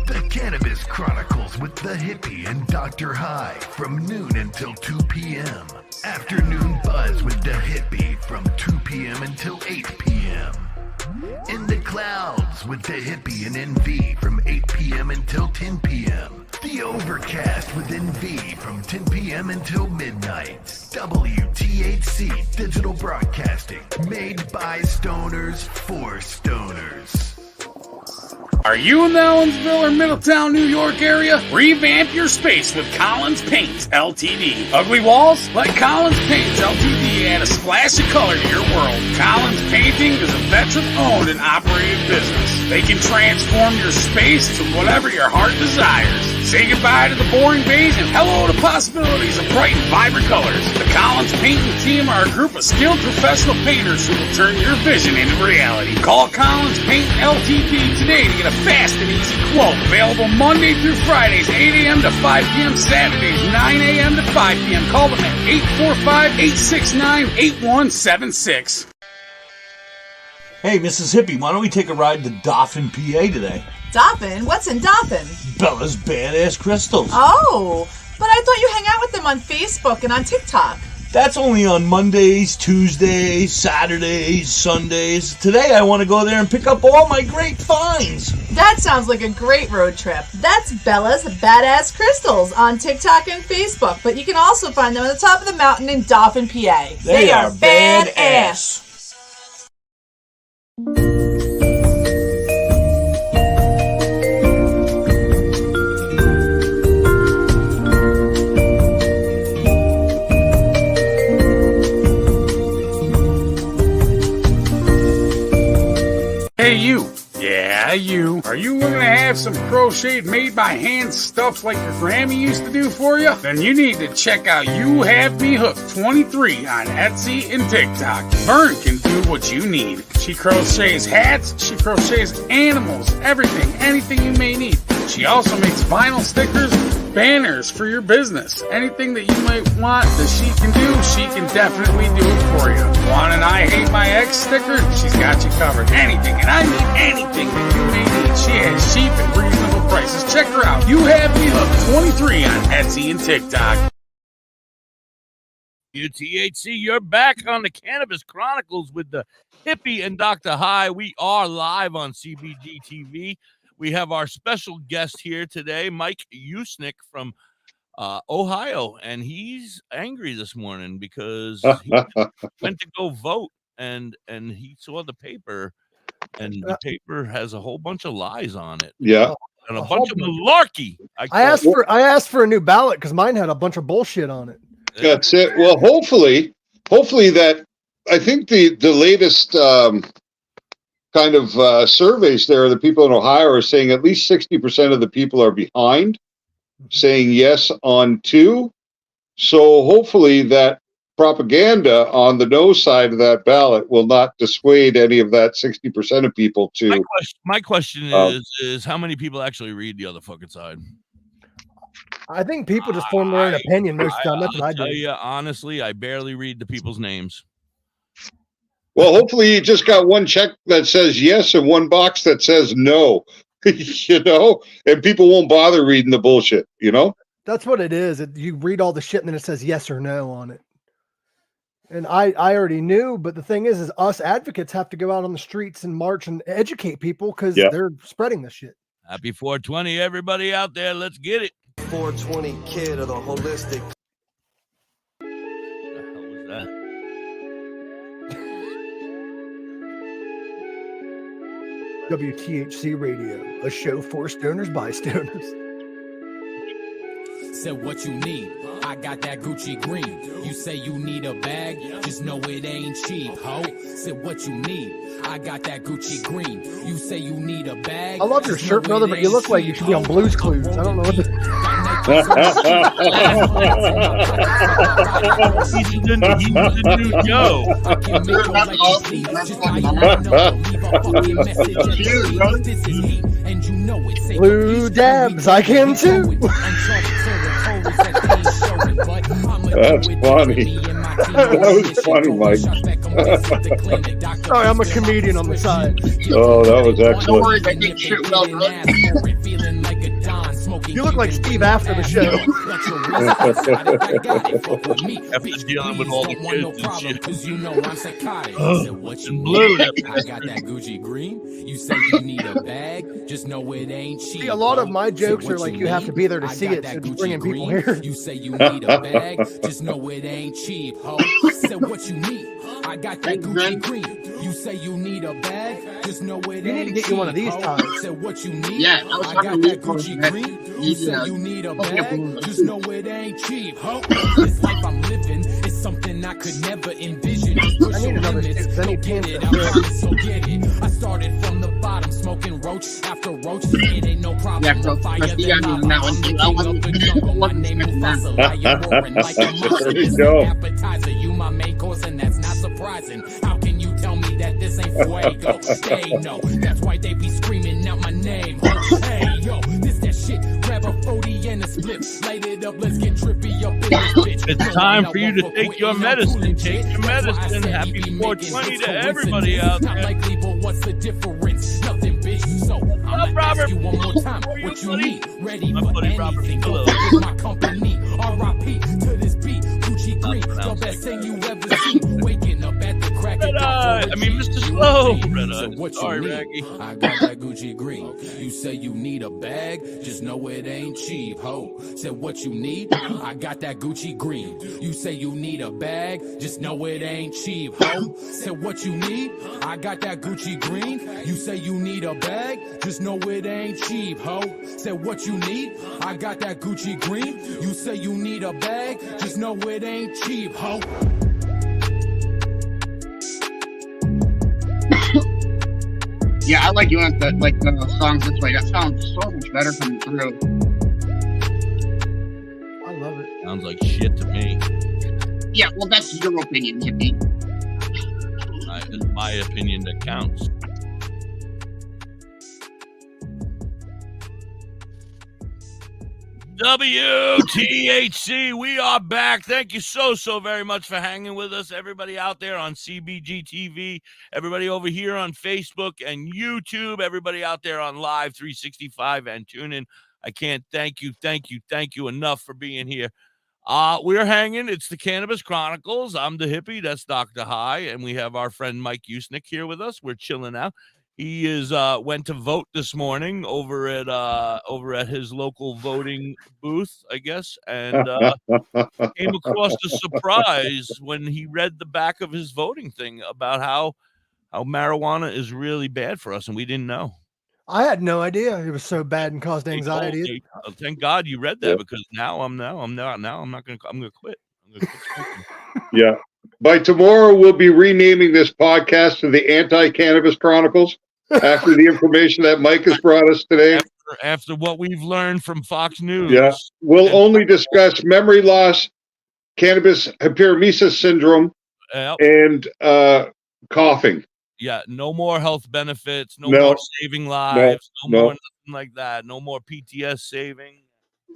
The Cannabis Chronicles with Da.Hippie and DoktorHigh from noon until 2 p.m. Afternoon Buzz with Da.Hippie from 2 p.m. until 8 p.m. In the Clouds with Da.Hippie and NV from 8 p.m. until 10 p.m. The Overcast with NV from 10 p.m. until midnight. WTHC Digital Broadcasting, made by stoners for stoners. Are you in the Ellensville or Middletown, New York area? Revamp your space with Collins Paints Ltd. Ugly walls? Let Collins Paints Ltd add a splash of color to your world. Collins Painting is a veteran-owned and operated business. They can transform your space to whatever your heart desires. Say goodbye to the boring beige and hello to possibilities of bright and vibrant colors. The Collins Painting team are a group of skilled professional painters who will turn your vision into reality. Call Collins Paint Ltd today to get a fast and easy quote. Available Monday through Fridays, 8 a.m. to 5 p.m. Saturdays, 9 a.m. to 5 p.m. Call them at 845-869-8176. Hey, Mrs. Hippie, why don't we take a ride to Dauphin, PA today? Dauphin? What's in Dauphin? Bella's Badass Crystals. Oh, but I thought you hang out with them on Facebook and on TikTok. That's only on Mondays, Tuesdays, Saturdays, Sundays. Today I want to go there and pick up all my great finds. That sounds like a great road trip. That's Bella's Badass Crystals on TikTok and Facebook, but you can also find them on the top of the mountain in Dauphin, PA. They are badass. Hey, you. Yeah, you. Are you looking to have some crocheted made by hand stuff like your Grammy used to do for you? Then you need to check out You Have Me Hooked 23 on Etsy and TikTok. Vern can do what you need. She crochets hats, she crochets animals, everything, anything you may need. She also makes vinyl stickers, banners for your business. Anything that you might want that she can do, she can definitely do it for you. Want an I Hate My Ex sticker? She's got you covered. Anything, and I mean anything that you may need. She has cheap and reasonable prices. Check her out. You Have Me Hooked 23 on Etsy and TikTok. UTHC, you're back on the Cannabis Chronicles with the Hippie and DoktorHigh. We are live on CBG TV. We have our special guest here today, Mike Usnick from Ohio, and he's angry this morning because he went to go vote, and he saw the paper, and the paper has a whole bunch of lies on it. Yeah. And a bunch of malarkey. I asked for a new ballot because mine had a bunch of bullshit on it. That's it. Well, hopefully that, I think the latest kind of surveys there, the people in Ohio are saying at least 60% of the people are behind, saying yes on 2. So hopefully that propaganda on the no side of that ballot will not dissuade any of that 60% of people to. My question is how many people actually read the other fucking side? I think people just form their own opinion most of the time. That's what I do. Tell you, honestly, I barely read the people's names. Well, hopefully you just got one check that says yes and one box that says no, and people won't bother reading the bullshit, That's what it is. You read all the shit and then it says yes or no on it. And I already knew, but the thing is us advocates have to go out on the streets and march and educate people because they're spreading this shit. Happy 420, everybody out there. Let's get it. 420 kid of the holistic. What the hell was that? WTHC Radio, a show for stoners by stoners. Said what you need. I got that Gucci green. You say you need a bag, just know it ain't cheap, ho. Said what you need. I got that Gucci green. You say you need a bag. I love your shirt, brother, but you look like you should be on Blue's Clues. I don't know what this. He's the new Joe. Blue dabs, I can too. That's funny. That was funny, Mike. Sorry, I'm a comedian on the side. Oh, that was excellent. Don't worry, I did shit well done. You look like Steve after the show. After dealing with all the kids and shit. Blue. I got that Gucci green. You say you need a bag, just know it ain't cheap. See, a lot of my jokes are like you have to be there to see it, so just bringing people here. You say you need a bag, just know it ain't cheap, ho. Say what you need. I got that Gucci green. You say you need a bag, just know it ain't cheap. You need to get you one of these times. Say what you need. Yeah, I got that Gucci green. You say you need a bag, just know it ain't cheap, ho. This life I'm living is something I could never envision. Push your limits, go get it, I promise, so get it. I started from the bottom, smoking roach after roach. It ain't no problem. Yeah, bro. Fire than lava. I'm the king of the jungle. My name Mufasa. Lion roaring like a monster. This is an appetizer. You my main course, and that's not surprising. How can you tell me that this ain't fuego? They know. That's why they be screaming out my name. Hey, yo, this that shit. Grab a 40 and a split. Light it up. Let's get trippy up in this bitch. It's time for you to take your medicine. Take your medicine. Happy 420 to everybody out there. Not likely, but what's the difference? Nothing, bitch. So I'm gonna ask you one more time. What you need? Ready for anything. Go with my company. R.I.P. to this beat. Gucci green. The best thing you ever seen. Waking up at the crack of dawn. Mr. Slow. So what you need? I got that Gucci green. You say you need a bag, just know it ain't cheap, ho. Said what you need? I got that Gucci green. You say you need a bag, just know it ain't cheap, ho. Said what you need? I got that Gucci green. You say you need a bag, just know it ain't cheap, ho. Said what you need? I got that Gucci green. You say you need a bag, just know it ain't cheap, ho. Yeah, I like you want the songs this way. That sounds so much better coming through. I love it. Sounds like shit to me. Yeah, well, that's your opinion, hippie. It's my opinion that counts. WTHC, we are back. Thank you so very much for hanging with us. Everybody out there on CBG TV, everybody over here on Facebook and YouTube, everybody out there on Live 365 and TuneIn. I can't thank you enough for being here. We're hanging. It's the Cannabis Chronicles. I'm the hippie. That's DoktorHigh, and we have our friend Mike Usnick here with us. We're chilling out. He went to vote this morning over at his local voting booth, I guess, and came across a surprise when he read the back of his voting thing about how marijuana is really bad for us, and we didn't know. I had no idea it was so bad and caused anxiety. Thank God you read that, because I'm gonna quit. Yeah. By tomorrow, we'll be renaming this podcast to the Anti-Cannabis Chronicles after the information that Mike has brought us today. After what we've learned from Fox News. Yeah. We'll only discuss memory loss, cannabis hyperemesis syndrome, and coughing. Yeah, no more health benefits, no more saving lives, no more nothing like that, no more PTS saving.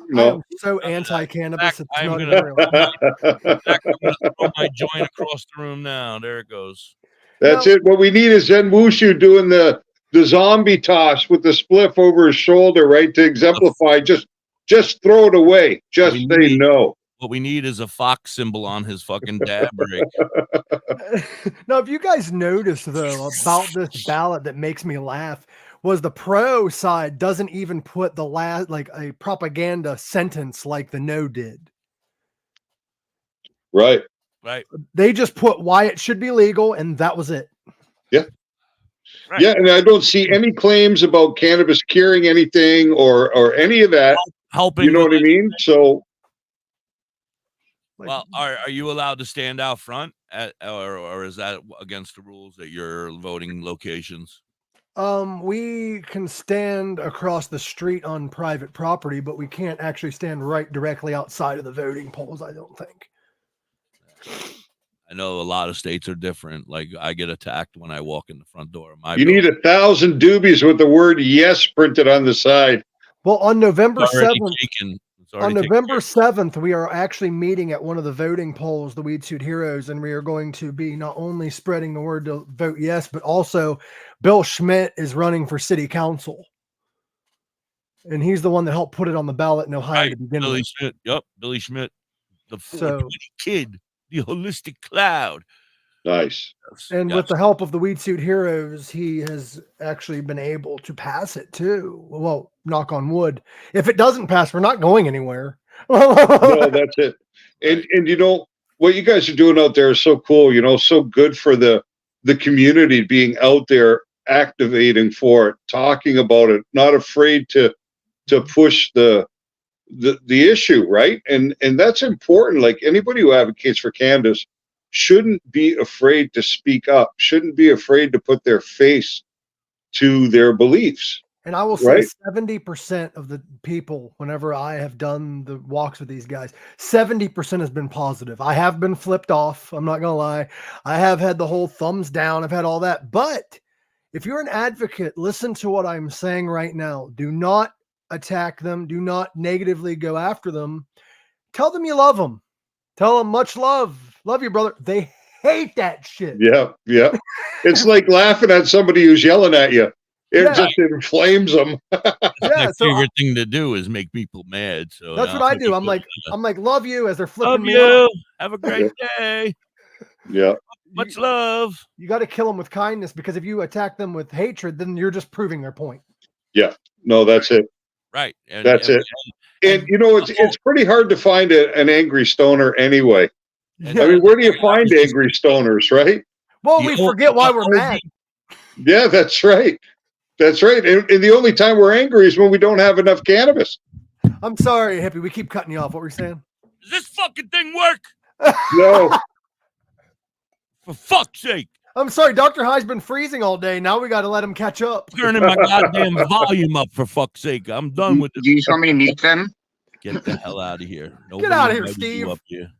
No. I'm so anti-cannabis. It's I'm not gonna unreal. throw my joint across the room now. There it goes. That's it. What we need is Zen Wushu doing the zombie toss with the spliff over his shoulder, right? To exemplify, just throw it away. Just say no. What we need is a fox symbol on his fucking dab rig. Now, if you guys notice, though, about this ballot that makes me laugh was the pro side doesn't even put the last, like a propaganda sentence like the no did. Right. They just put why it should be legal, and that was it. Yeah. Right. Yeah, and I don't see any claims about cannabis curing anything or any of that. Helping. You know what I mean? So. Well, are you allowed to stand out front or is that against the rules at your voting locations? We can stand across the street on private property, but we can't actually stand right directly outside of the voting polls, I don't think. I know a lot of states are different. Like I get attacked when I walk in the front door of my You building. need 1,000 doobies with the word yes printed on the side. Well, on November It's already 7th, taken. on November 7th, we are actually meeting at one of the voting polls, the Weed Suit Heroes, and we are going to be not only spreading the word to vote yes, but also Bill Schmidt is running for city council. And he's the one that helped put it on the ballot in Ohio to begin Billy with. Schmidt. Yep, Billy Schmidt, the 420 kid, the holistic cloud. Nice. And with the help of the Weed Suit Heroes, he has actually been able to pass it too. Well, knock on wood. If it doesn't pass, we're not going anywhere. No, that's it. And you know what you guys are doing out there is so cool. You know, so good for the community being out there activating for it, talking about it, not afraid to push the issue, right? And that's important. Like anybody who advocates for cannabis shouldn't be afraid to speak up, shouldn't be afraid to put their face to their beliefs. And I will say 70% of the people, whenever I have done the walks with these guys, 70% has been positive. I have been flipped off. I'm not going to lie. I have had the whole thumbs down. I've had all that. But if you're an advocate, listen to what I'm saying right now. Do not attack them. Do not negatively go after them. Tell them you love them. Tell them much love. Love you, brother. They hate that shit. Yeah. It's like laughing at somebody who's yelling at you. It just inflames them. My favorite thing to do is make people mad. So that's what I do. I'm like, love you as they're flipping love me you. off. Have a great day. Yeah. Much love. You got to kill them with kindness, because if you attack them with hatred, then you're just proving their point. Yeah. No, that's it. Right. That's it. And you know, it's pretty hard to find an angry stoner anyway. I mean, where do you find angry stoners, right? Well, we forget why we're mad. Yeah, that's right. That's right. And the only time we're angry is when we don't have enough cannabis. I'm sorry, hippie. We keep cutting you off. What were you saying? Does this fucking thing work? No. For fuck's sake. I'm sorry, Dr. High's been freezing all day. Now we got to let him catch up. Turning my goddamn volume up, for fuck's sake. I'm done with this. Do you just want me to mute them? Get the hell out of here. Get out of here, invited you Steve. Up here.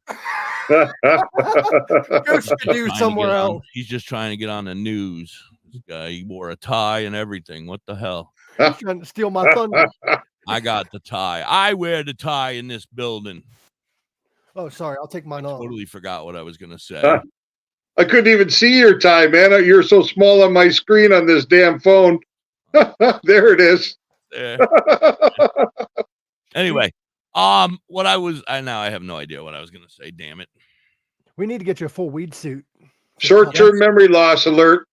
Go do somewhere else. He's just trying to get on the news. This guy, he wore a tie and everything. What the hell? He's trying to steal my thunder. I got the tie. I wear the tie in this building. Oh, sorry. I'll take mine off. Totally forgot what I was going to say. I couldn't even see your tie, man. You're so small on my screen on this damn phone. There it is. There. Anyway, what I have no idea what I was going to say. Damn it. We need to get you a full weed suit. Short-term memory loss alert.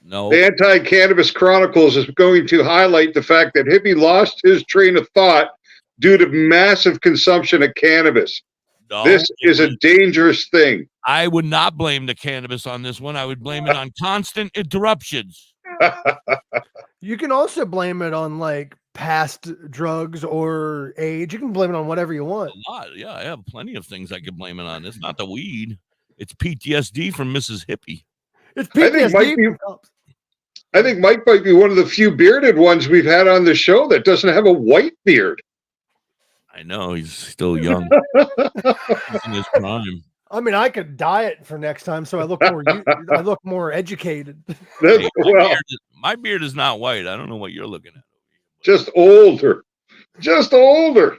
No. The Anti-Cannabis Chronicles is going to highlight the fact that Hippie lost his train of thought due to massive consumption of cannabis. No, this is a dangerous thing. I would not blame the cannabis on this one. I would blame it on constant interruptions. You can also blame it on like past drugs or age. You can blame it on whatever you want. A lot. Yeah, I have plenty of things I could blame it on. It's not the weed. It's PTSD from Mrs. Hippie. It's PTSD. I think Mike might be one of the few bearded ones we've had on the show that doesn't have a white beard. I know, he's still young. He's in his prime. I mean, I could dye it for next time, so I look more educated. Hey, my beard is not white. I don't know what you're looking at. Just older. All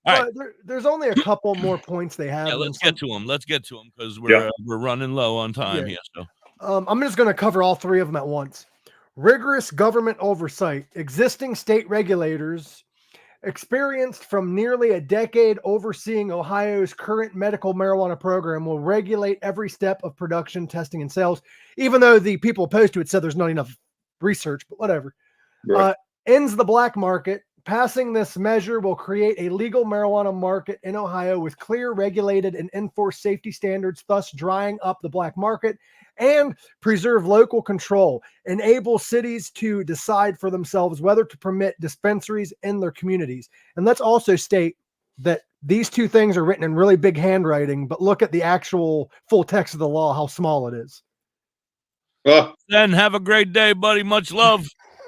right. There's only a couple more points they have. Yeah, let's get to them. Because we're running low on time here. So I'm just going to cover all three of them at once. Rigorous government oversight. Existing state regulators experienced from nearly a decade overseeing Ohio's current medical marijuana program will regulate every step of production, testing, and sales, even though the people opposed to it said there's not enough research, but whatever. Right. Ends the black market. Passing this measure will create a legal marijuana market in Ohio with clear, regulated, and enforced safety standards, thus drying up the black market, and preserve local control, enable cities to decide for themselves whether to permit dispensaries in their communities. And let's also state that these two things are written in really big handwriting, but look at the actual full text of the law, how small it is. Then have a great day, buddy. Much love.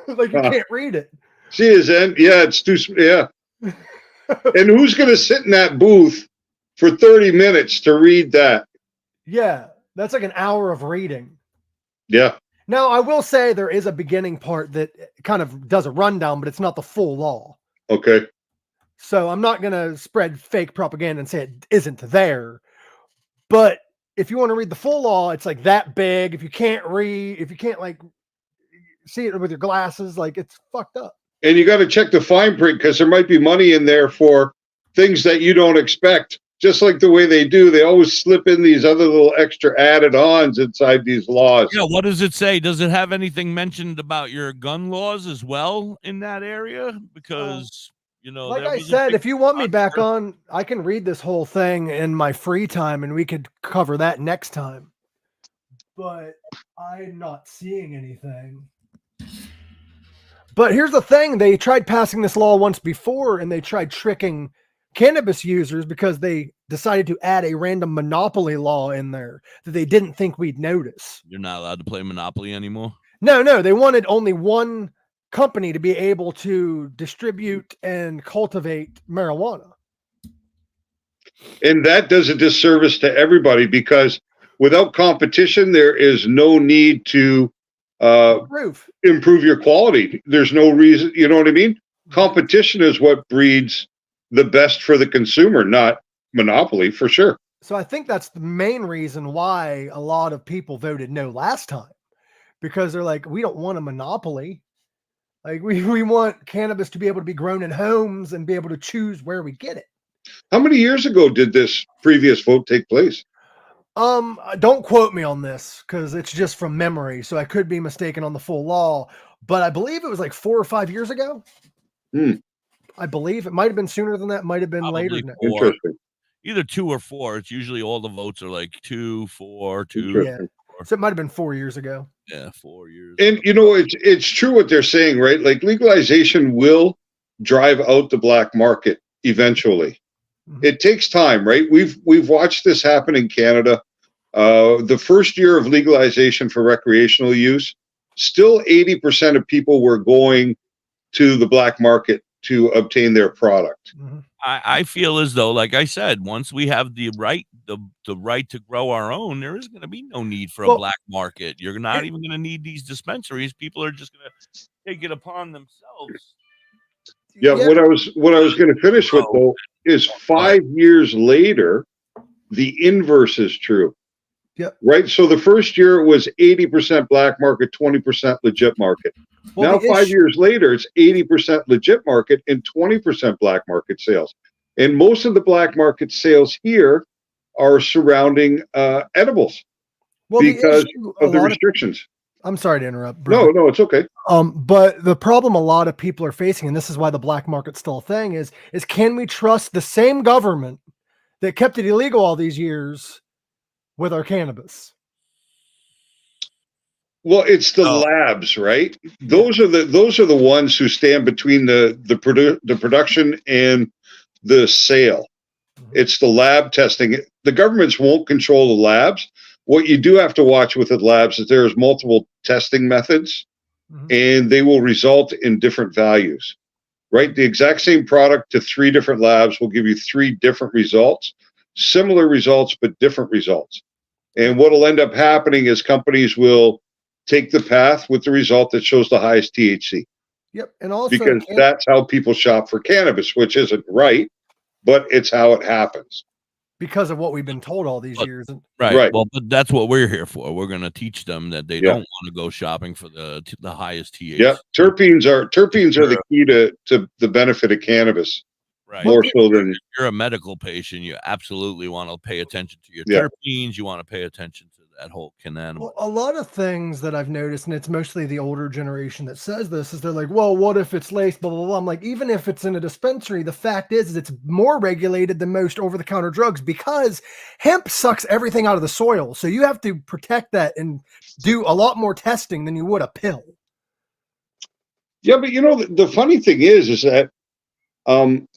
Like you can't read it. She is in. Yeah, it's too. Yeah. And who's going to sit in that booth for 30 minutes to read that? Yeah, that's like an hour of reading. Yeah. Now, I will say there is a beginning part that kind of does a rundown, but it's not the full law. Okay. So I'm not going to spread fake propaganda and say it isn't there. But if you want to read the full law, it's like that big. If you can't like see it with your glasses, like it's fucked up. And you got to check the fine print because there might be money in there for things that you don't expect. Just like the way they do, they always slip in these other little extra added ons inside these laws. Yeah, what does it say? Does it have anything mentioned about your gun laws as well in that area? Because, like I said, if you want me back on, I can read this whole thing in my free time and we could cover that next time. But I'm not seeing anything. But here's the thing. They tried passing this law once before and they tried tricking cannabis users because they decided to add a random monopoly law in there that they didn't think we'd notice. You're not allowed to play Monopoly anymore? No. They wanted only one company to be able to distribute and cultivate marijuana. And that does a disservice to everybody because without competition, there is no need to improve your quality. There's no reason, you know what I mean? Competition is what breeds the best for the consumer, not monopoly, for sure. So I think that's the main reason why a lot of people voted no last time, because they're like, we don't want a monopoly. Like we want cannabis to be able to be grown in homes and be able to choose where we get it. How many years ago did this previous vote take place? Don't quote me on this because it's just from memory. So I could be mistaken on the full law, but I believe it was like 4 or 5 years ago. I believe it might've been sooner than that. Might've been later than that. Interesting. Either 2 or 4. It's usually all the votes are like 2, 4, 2. Yeah. So it might've been 4 years ago. Yeah. 4 years. And it's true what they're saying, right? Like legalization will drive out the black market eventually. It takes time, right? We've watched this happen in Canada. The first year of legalization for recreational use, still 80% of people were going to the black market to obtain their product. I feel as though, like I said, once we have the right to grow our own, there is going to be no need for a black market. You're not even going to need these dispensaries. People are just going to take it upon themselves. Yeah, what I was going to finish with though is 5 years later, the inverse is true. Yep. Right. So the first year it was 80% black market, 20% legit market. Well, now 5 years later, it's 80% legit market and 20% black market sales. And most of the black market sales here are surrounding edibles because of the restrictions. I'm sorry to interrupt. No, it's okay. But the problem a lot of people are facing, and this is why the black market's still a thing, is can we trust the same government that kept it illegal all these years with our cannabis? Well, it's the labs, right? Those are the ones who stand between the production and the sale. It's the lab testing. The governments won't control the labs. What you do have to watch with the labs is there's multiple testing methods, and they will result in different values, right? The exact same product to 3 different labs will give you 3 different results, similar results, but different results. And what will end up happening is companies will take the path with the result that shows the highest THC. Yep. And also because that's how people shop for cannabis, which isn't right, but it's how it happens. Because of what we've been told all these years. Right. Well, but that's what we're here for. We're going to teach them that they don't want to go shopping for the highest THC. Yeah, terpenes are the key to the benefit of cannabis. Right. More so than if you're a medical patient, you absolutely want to pay attention to your terpenes. You want to pay attention to that whole cannabinoid. Well, a lot of things that I've noticed, and it's mostly the older generation that says this, is they're like, well, what if it's laced, blah, blah, blah. I'm like, even if it's in a dispensary, the fact is it's more regulated than most over-the-counter drugs because hemp sucks everything out of the soil. So you have to protect that and do a lot more testing than you would a pill. Yeah, but the funny thing is that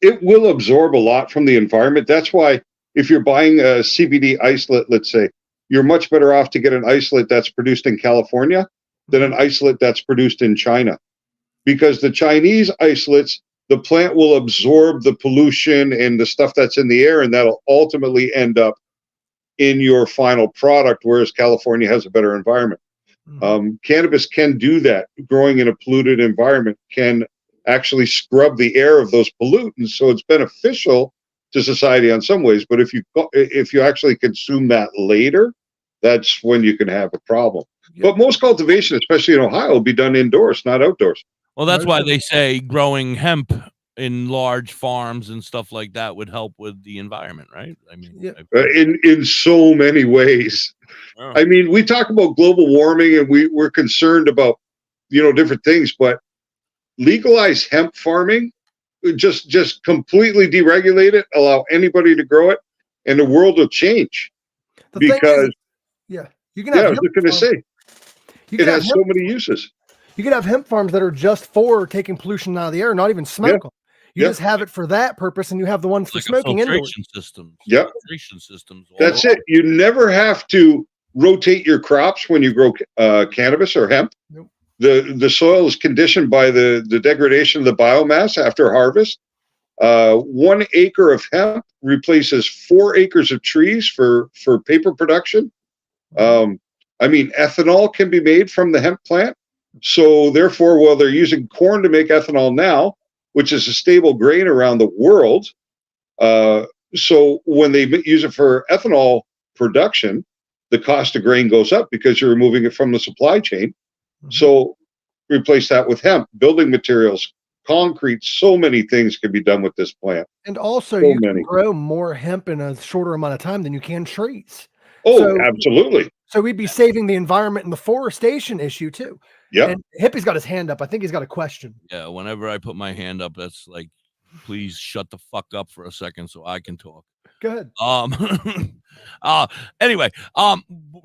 it will absorb a lot from the environment. That's why if you're buying a CBD isolate, let's say, you're much better off to get an isolate that's produced in California than an isolate that's produced in China. Because the Chinese isolates, the plant will absorb the pollution and the stuff that's in the air, and that'll ultimately end up in your final product, whereas California has a better environment. Cannabis can do that. Growing in a polluted environment can actually scrub the air of those pollutants, so it's beneficial to society on some ways. But if you actually consume that later, that's when you can have a problem. But most cultivation, especially in Ohio, will be done indoors, not outdoors. Well, that's why they say growing hemp in large farms and stuff like that would help with the environment, right? I mean, in so many ways. Oh. I mean, we talk about global warming and we're concerned about different things, but legalize hemp farming, just completely deregulate it, allow anybody to grow it, and the world will change. Because you can have I was just going to say, it has so many uses. You could have hemp farms that are just for taking pollution out of the air, not even smoke them. You just have it for that purpose, and you have the ones for smoking indoors. Systems. Yep. Filtration systems. That's it. You never have to rotate your crops when you grow cannabis or hemp. Nope. The soil is conditioned by the degradation of the biomass after harvest. 1 acre of hemp replaces 4 acres of trees for paper production. Ethanol can be made from the hemp plant. So therefore, while they're using corn to make ethanol now, which is a stable grain around the world, so when they use it for ethanol production, the cost of grain goes up because you're removing it from the supply chain. So replace that with hemp, building materials, concrete, so many things can be done with this plant. And also you can grow more hemp in a shorter amount of time than you can trees. Absolutely. So we'd be saving the environment and the forestation issue too. Yeah. And Hippie's got his hand up. I think he's got a question. Yeah. Whenever I put my hand up, that's like, please shut the fuck up for a second so I can talk. Go ahead. Anyway,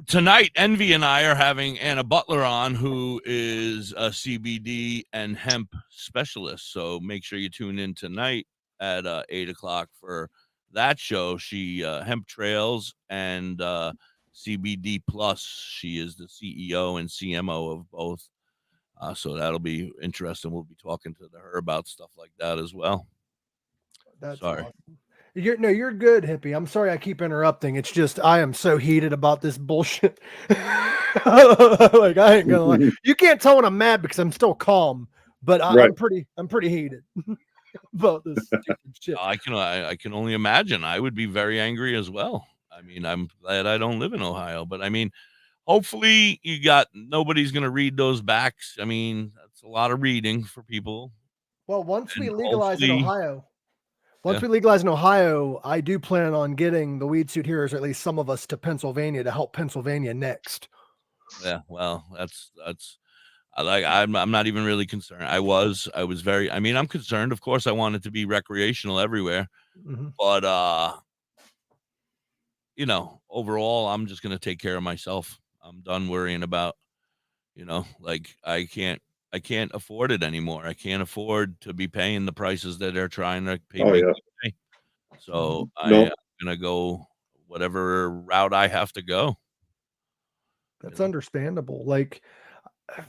tonight Envy and I are having Anna Butler on, who is a CBD and hemp specialist. So make sure you tune in tonight at 8:00 for that show. She hemp trails and CBD Plus. She is the CEO and CMO of both. So that'll be interesting. We'll be talking to her about stuff like that as well. That's Sorry. awesome. You're good, Hippie. I'm sorry I keep interrupting. It's just I am so heated about this bullshit. Like, I ain't gonna lie. You can't tell when I'm mad because I'm still calm, but I'm pretty heated about this stupid shit. I can only imagine. I would be very angry as well. I mean, I'm glad I don't live in Ohio, but I mean, hopefully nobody's gonna read those backs. I mean, that's a lot of reading for people. Well, once we And legalize in hopefully- Ohio, I do plan on getting the Weed Suit Heroes, or at least some of us, to Pennsylvania to help Pennsylvania next. Yeah, well, that's I'm not even really concerned. I was very, I mean, I'm concerned. Of course, I want it to be recreational everywhere, but you know, overall, I'm just gonna take care of myself. I'm done worrying about, you know, like I can't afford it anymore. I can't afford to be paying the prices that they're trying to pay me. So I'm gonna go whatever route I have to go. That's understandable. Like,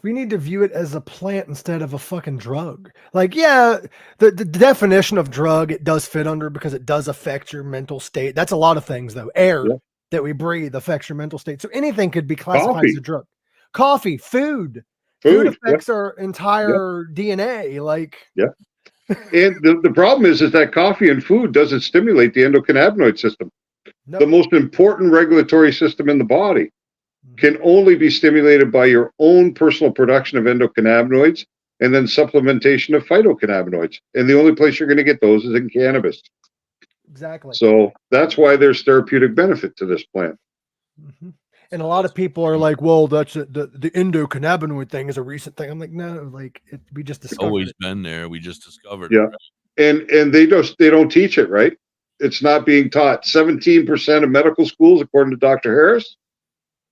we need to view it as a plant instead of a fucking drug. Like, yeah, the definition of drug, it does fit under because it does affect your mental state. That's a lot of things, though. Air that we breathe affects your mental state. So anything could be classified as a drug. Coffee, food affects our entire DNA. Like, And the problem is that coffee and food doesn't stimulate the endocannabinoid system. The most important regulatory system in the body can only be stimulated by your own personal production of endocannabinoids and then supplementation of phytocannabinoids. And the only place you're going to get those is in cannabis. Exactly. So that's why there's therapeutic benefit to this plant. And a lot of people are like, well, that's the endocannabinoid thing is a recent thing. I'm like, no, like we just discovered It's always it. been there. We just discovered Yeah. it. And they don't teach it, right? It's not being taught. 17% of medical schools, according to Dr. Harris,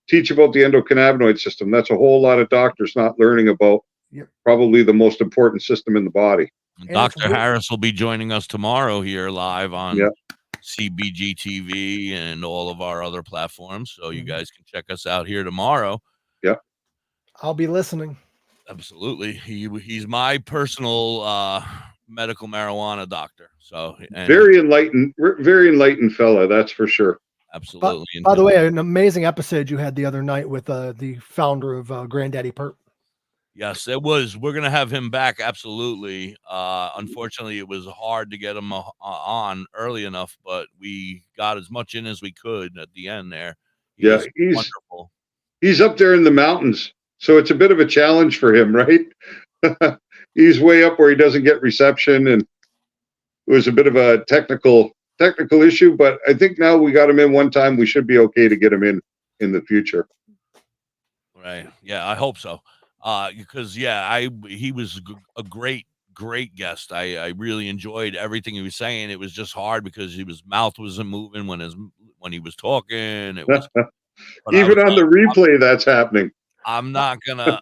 teach about the endocannabinoid system. That's a whole lot of doctors not learning about probably the most important system in the body. And Dr. Harris will be joining us tomorrow here live on CBG TV and all of our other platforms. So you guys can check us out here tomorrow. Yeah. I'll be listening. Absolutely. He's my personal medical marijuana doctor. So Very enlightened fella, that's for sure. Absolutely. By the way, an amazing episode you had the other night with the founder of Granddaddy Perp. Yes, it was. We're going to have him back. Absolutely. Unfortunately, it was hard to get him on early enough, but we got as much in as we could at the end there. He's wonderful. He's up there in the mountains, so it's a bit of a challenge for him, right? He's way up where he doesn't get reception, and it was a bit of a technical issue, but I think now we got him in one time. We should be okay to get him in the future. Right. Yeah, I hope so. Because he was a great guest. I really enjoyed everything he was saying. It was just hard because his mouth wasn't moving when he was talking. It was even on the replay that's happening. I'm not gonna.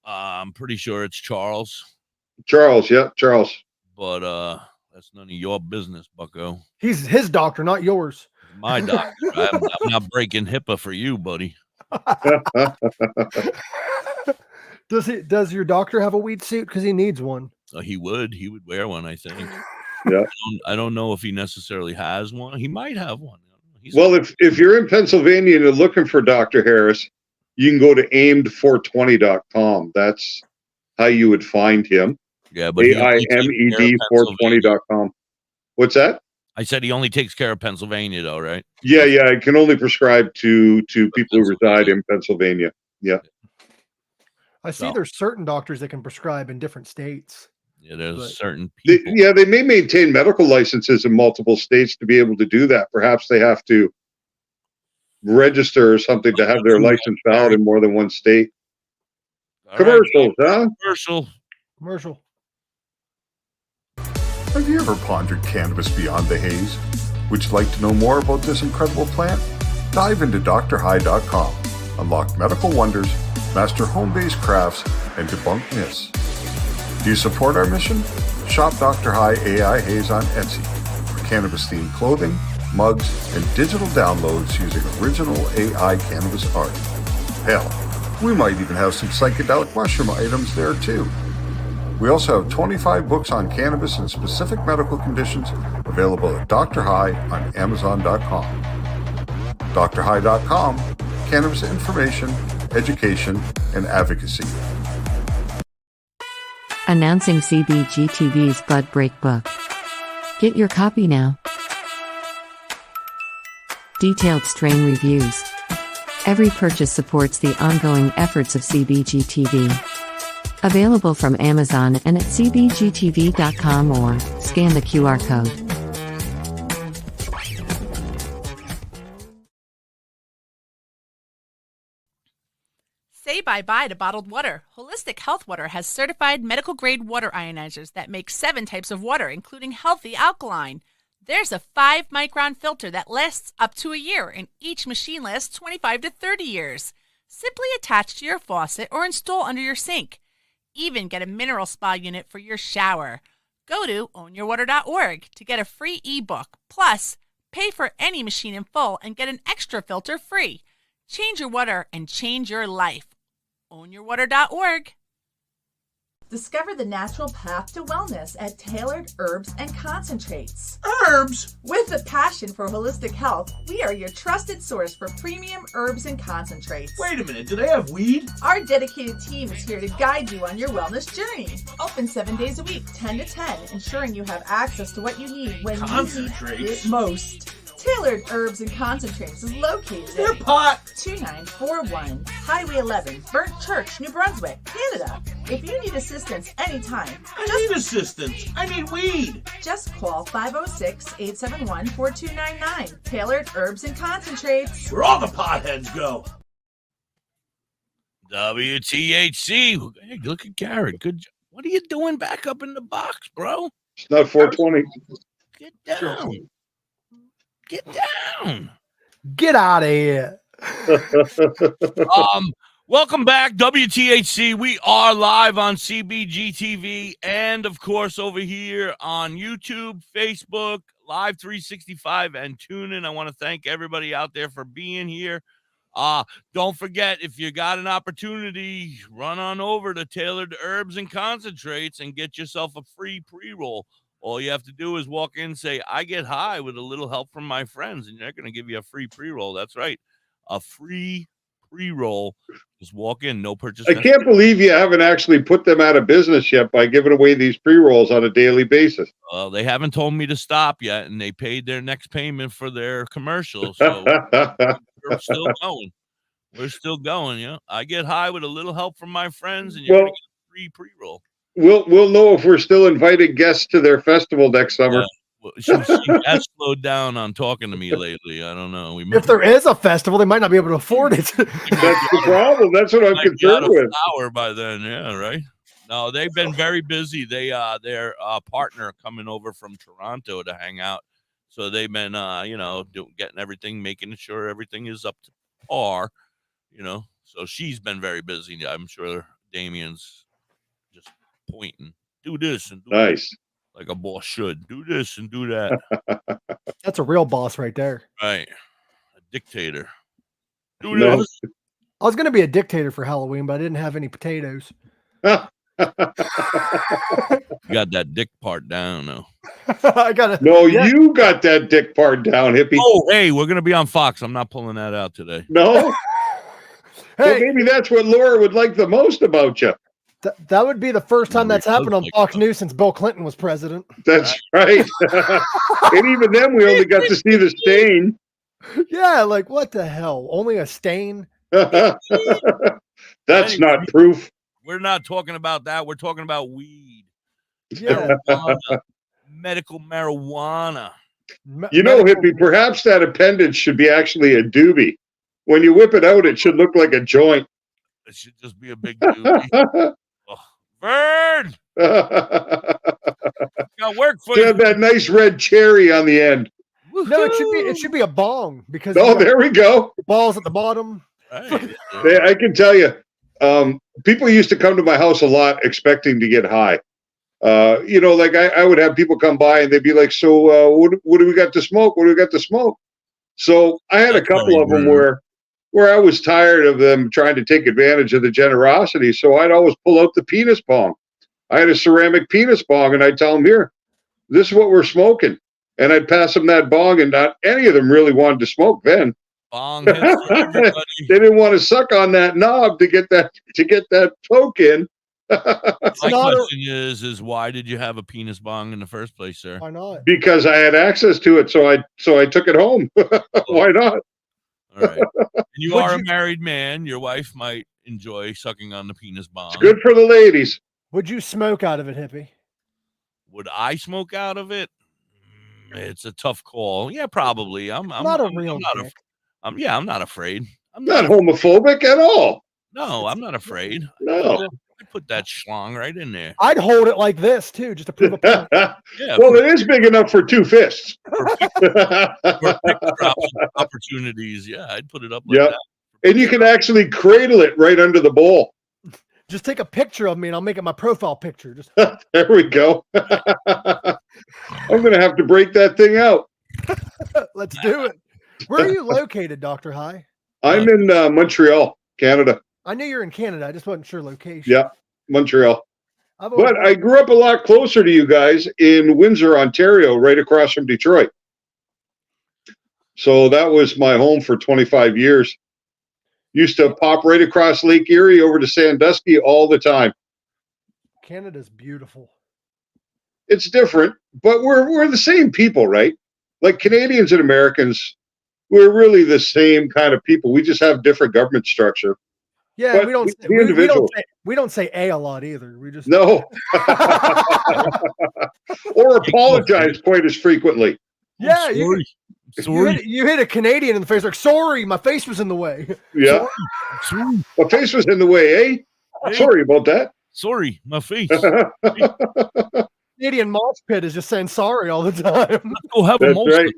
I'm pretty sure it's Charles. Charles. But that's none of your business, Bucko. He's his doctor, not yours. My doctor. I'm not breaking HIPAA for you, buddy. Does your doctor have a weed suit? Because he needs one. He would wear one, I think. Yeah. I don't know if he necessarily has one. He might have one. Well, if you're in Pennsylvania and you're looking for Dr. Harris, you can go to aimed420.com. That's how you would find him. Yeah, but AIMED420.com. What's that? I said he only takes care of Pennsylvania, though, right? Yeah. I can only prescribe to people who reside in Pennsylvania. Yeah. I see there's certain doctors that can prescribe in different states. Yeah, there's certain people. They may maintain medical licenses in multiple states to be able to do that. Perhaps they have to register or something to have their license valid in more than one state. Commercials, huh? Commercial. Have you ever pondered cannabis beyond the haze? Would you like to know more about this incredible plant? Dive into DoktorHigh.com. Unlock medical wonders, master home-based crafts, and debunk myths. Do you support our mission? Shop Dr. High AI Haze on Etsy for cannabis-themed clothing, mugs, and digital downloads using original AI cannabis art. Hell, we might even have some psychedelic mushroom items there too. We also have 25 books on cannabis and specific medical conditions available at DoktorHigh on Amazon.com. DoktorHigh.com, cannabis information, education, and advocacy. Announcing CBGTV's Bud Break book. Get your copy now. Detailed strain reviews. Every purchase supports the ongoing efforts of CBGTV. Available from Amazon and at cbgtv.com or scan the QR code. Say bye-bye to bottled water. Holistic Health Water has certified medical-grade water ionizers that make 7 types of water, including healthy alkaline. There's a 5-micron filter that lasts up to a year, and each machine lasts 25 to 30 years. Simply attach to your faucet or install under your sink. Even get a mineral spa unit for your shower. Go to ownyourwater.org to get a free ebook. Plus, pay for any machine in full and get an extra filter free. Change your water and change your life. Ownyourwater.org. Discover the natural path to wellness at Tailored Herbs and Concentrates. Herbs? With a passion for holistic health, we are your trusted source for premium herbs and concentrates. Wait a minute, do they have weed? Our dedicated team is here to guide you on your wellness journey. Open 7 days a week, 10 to 10, ensuring you have access to what you need when you need it most. Tailored Herbs and Concentrates is located at pot 2941 Highway 11, Burnt Church, New Brunswick, Canada. If you need assistance anytime, I need weed. Just call 506-871-4299. Tailored Herbs and Concentrates. Where all the potheads go. WTHC. Hey, look at Garrett. Good job. What are you doing back up in the box, bro? It's not 420. Get down. Get down. Get out of here. Welcome back, WTHC. We are live on CBGTV and, of course, over here on YouTube, Facebook, Live 365, and TuneIn. I want to thank everybody out there for being here. Don't forget, if you got an opportunity, run on over to Tailored Herbs and Concentrates and get yourself a free pre-roll. All you have to do is walk in and say, I get high with a little help from my friends, and they're going to give you a free pre-roll. That's right. A free pre-roll. Just walk in, no purchase. I can't believe you haven't actually put them out of business yet by giving away these pre-rolls on a daily basis. Well, they haven't told me to stop yet, and they paid their next payment for their commercial. So we're still going. We're still going, yeah. I get high with a little help from my friends, and you're going to get a free pre-roll. We'll know if we're still invited guests to their festival next summer. Well, she has slowed down on talking to me lately. I don't know. If there is a festival, they might not be able to afford it. That's the problem. That's what I'm concerned with. Flower by then, yeah, right. No, they've been very busy. They their partner coming over from Toronto to hang out, so they've been getting everything, making sure everything is up to par. So she's been very busy. I'm sure Damien's just pointing, do this and do nice. That. Like a boss should. Do this and do that. That's a real boss right there. Right. A dictator. Do this. I was going to be a dictator for Halloween, but I didn't have any potatoes. You got that dick part down, though. I got it. No, yeah. You got that dick part down, hippie. Oh, hey, we're going to be on Fox. I'm not pulling that out today. No? Well, maybe that's what Laura would like the most about you. That would be the first time that's happened on Fox News since Bill Clinton was president. That's right. And even then, we only got to see the stain. Yeah, like what the hell? Only a stain? That's not proof. We're not talking about that. We're talking about weed. Yeah. Medical marijuana. Hippie, perhaps that appendage should be actually a doobie. When you whip it out, it should look like a joint. It should just be a big doobie. Bird! Got work for you. Have that nice red cherry on the end. No, it should be a bong because there we go. Balls at the bottom. Right. I can tell you, people used to come to my house a lot expecting to get high. Like I would have people come by and they'd be like, so what do we got to smoke? What do we got to smoke? So I had a couple of them where I was tired of them trying to take advantage of the generosity. So I'd always pull out the penis bong. I had a ceramic penis bong, and I'd tell them, here, this is what we're smoking. And I'd pass them that bong, and not any of them really wanted to smoke then. Bong hits for everybody. They didn't want to suck on that knob to get that poke in. My question is why did you have a penis bong in the first place, sir? Why not? Because I had access to it, so I took it home. Why not? All right. And you are a married man. Your wife might enjoy sucking on the penis bong. It's good for the ladies. Would you smoke out of it, hippie? Would I smoke out of it? It's a tough call. Yeah, probably. I'm not a real dick. I'm not afraid. I'm not homophobic at all. No, I'm not afraid. No. I put that schlong right in there. I'd hold it like this too, just to prove a point. Yeah, well, it is big enough for 2 fists. For picture opportunities, yeah, I'd put it up like that. And you can actually cradle it right under the bowl. Just take a picture of me and I'll make it my profile picture. Just there we go. I'm gonna have to break that thing out. Let's do it. Where are you located, DoktorHigh? I'm in Montreal, Canada. I knew you're in Canada. I just wasn't sure location. Yeah, Montreal. But I grew up a lot closer to you guys in Windsor, Ontario, right across from Detroit. So that was my home for 25 years. Used to pop right across Lake Erie over to Sandusky all the time. Canada's beautiful. It's different, but we're the same people, right? Like Canadians and Americans, we're really the same kind of people. We just have different government structure. Yeah, but we don't say a lot either. We just no, or apologize quite as frequently. Yeah, you hit a Canadian in the face like, sorry, my face was in the way. Yeah, sorry. My face was in the way, eh? Hey. Sorry about that. Sorry, my face. Canadian mosh pit is just saying sorry all the time. Let's go have a Molson. Right.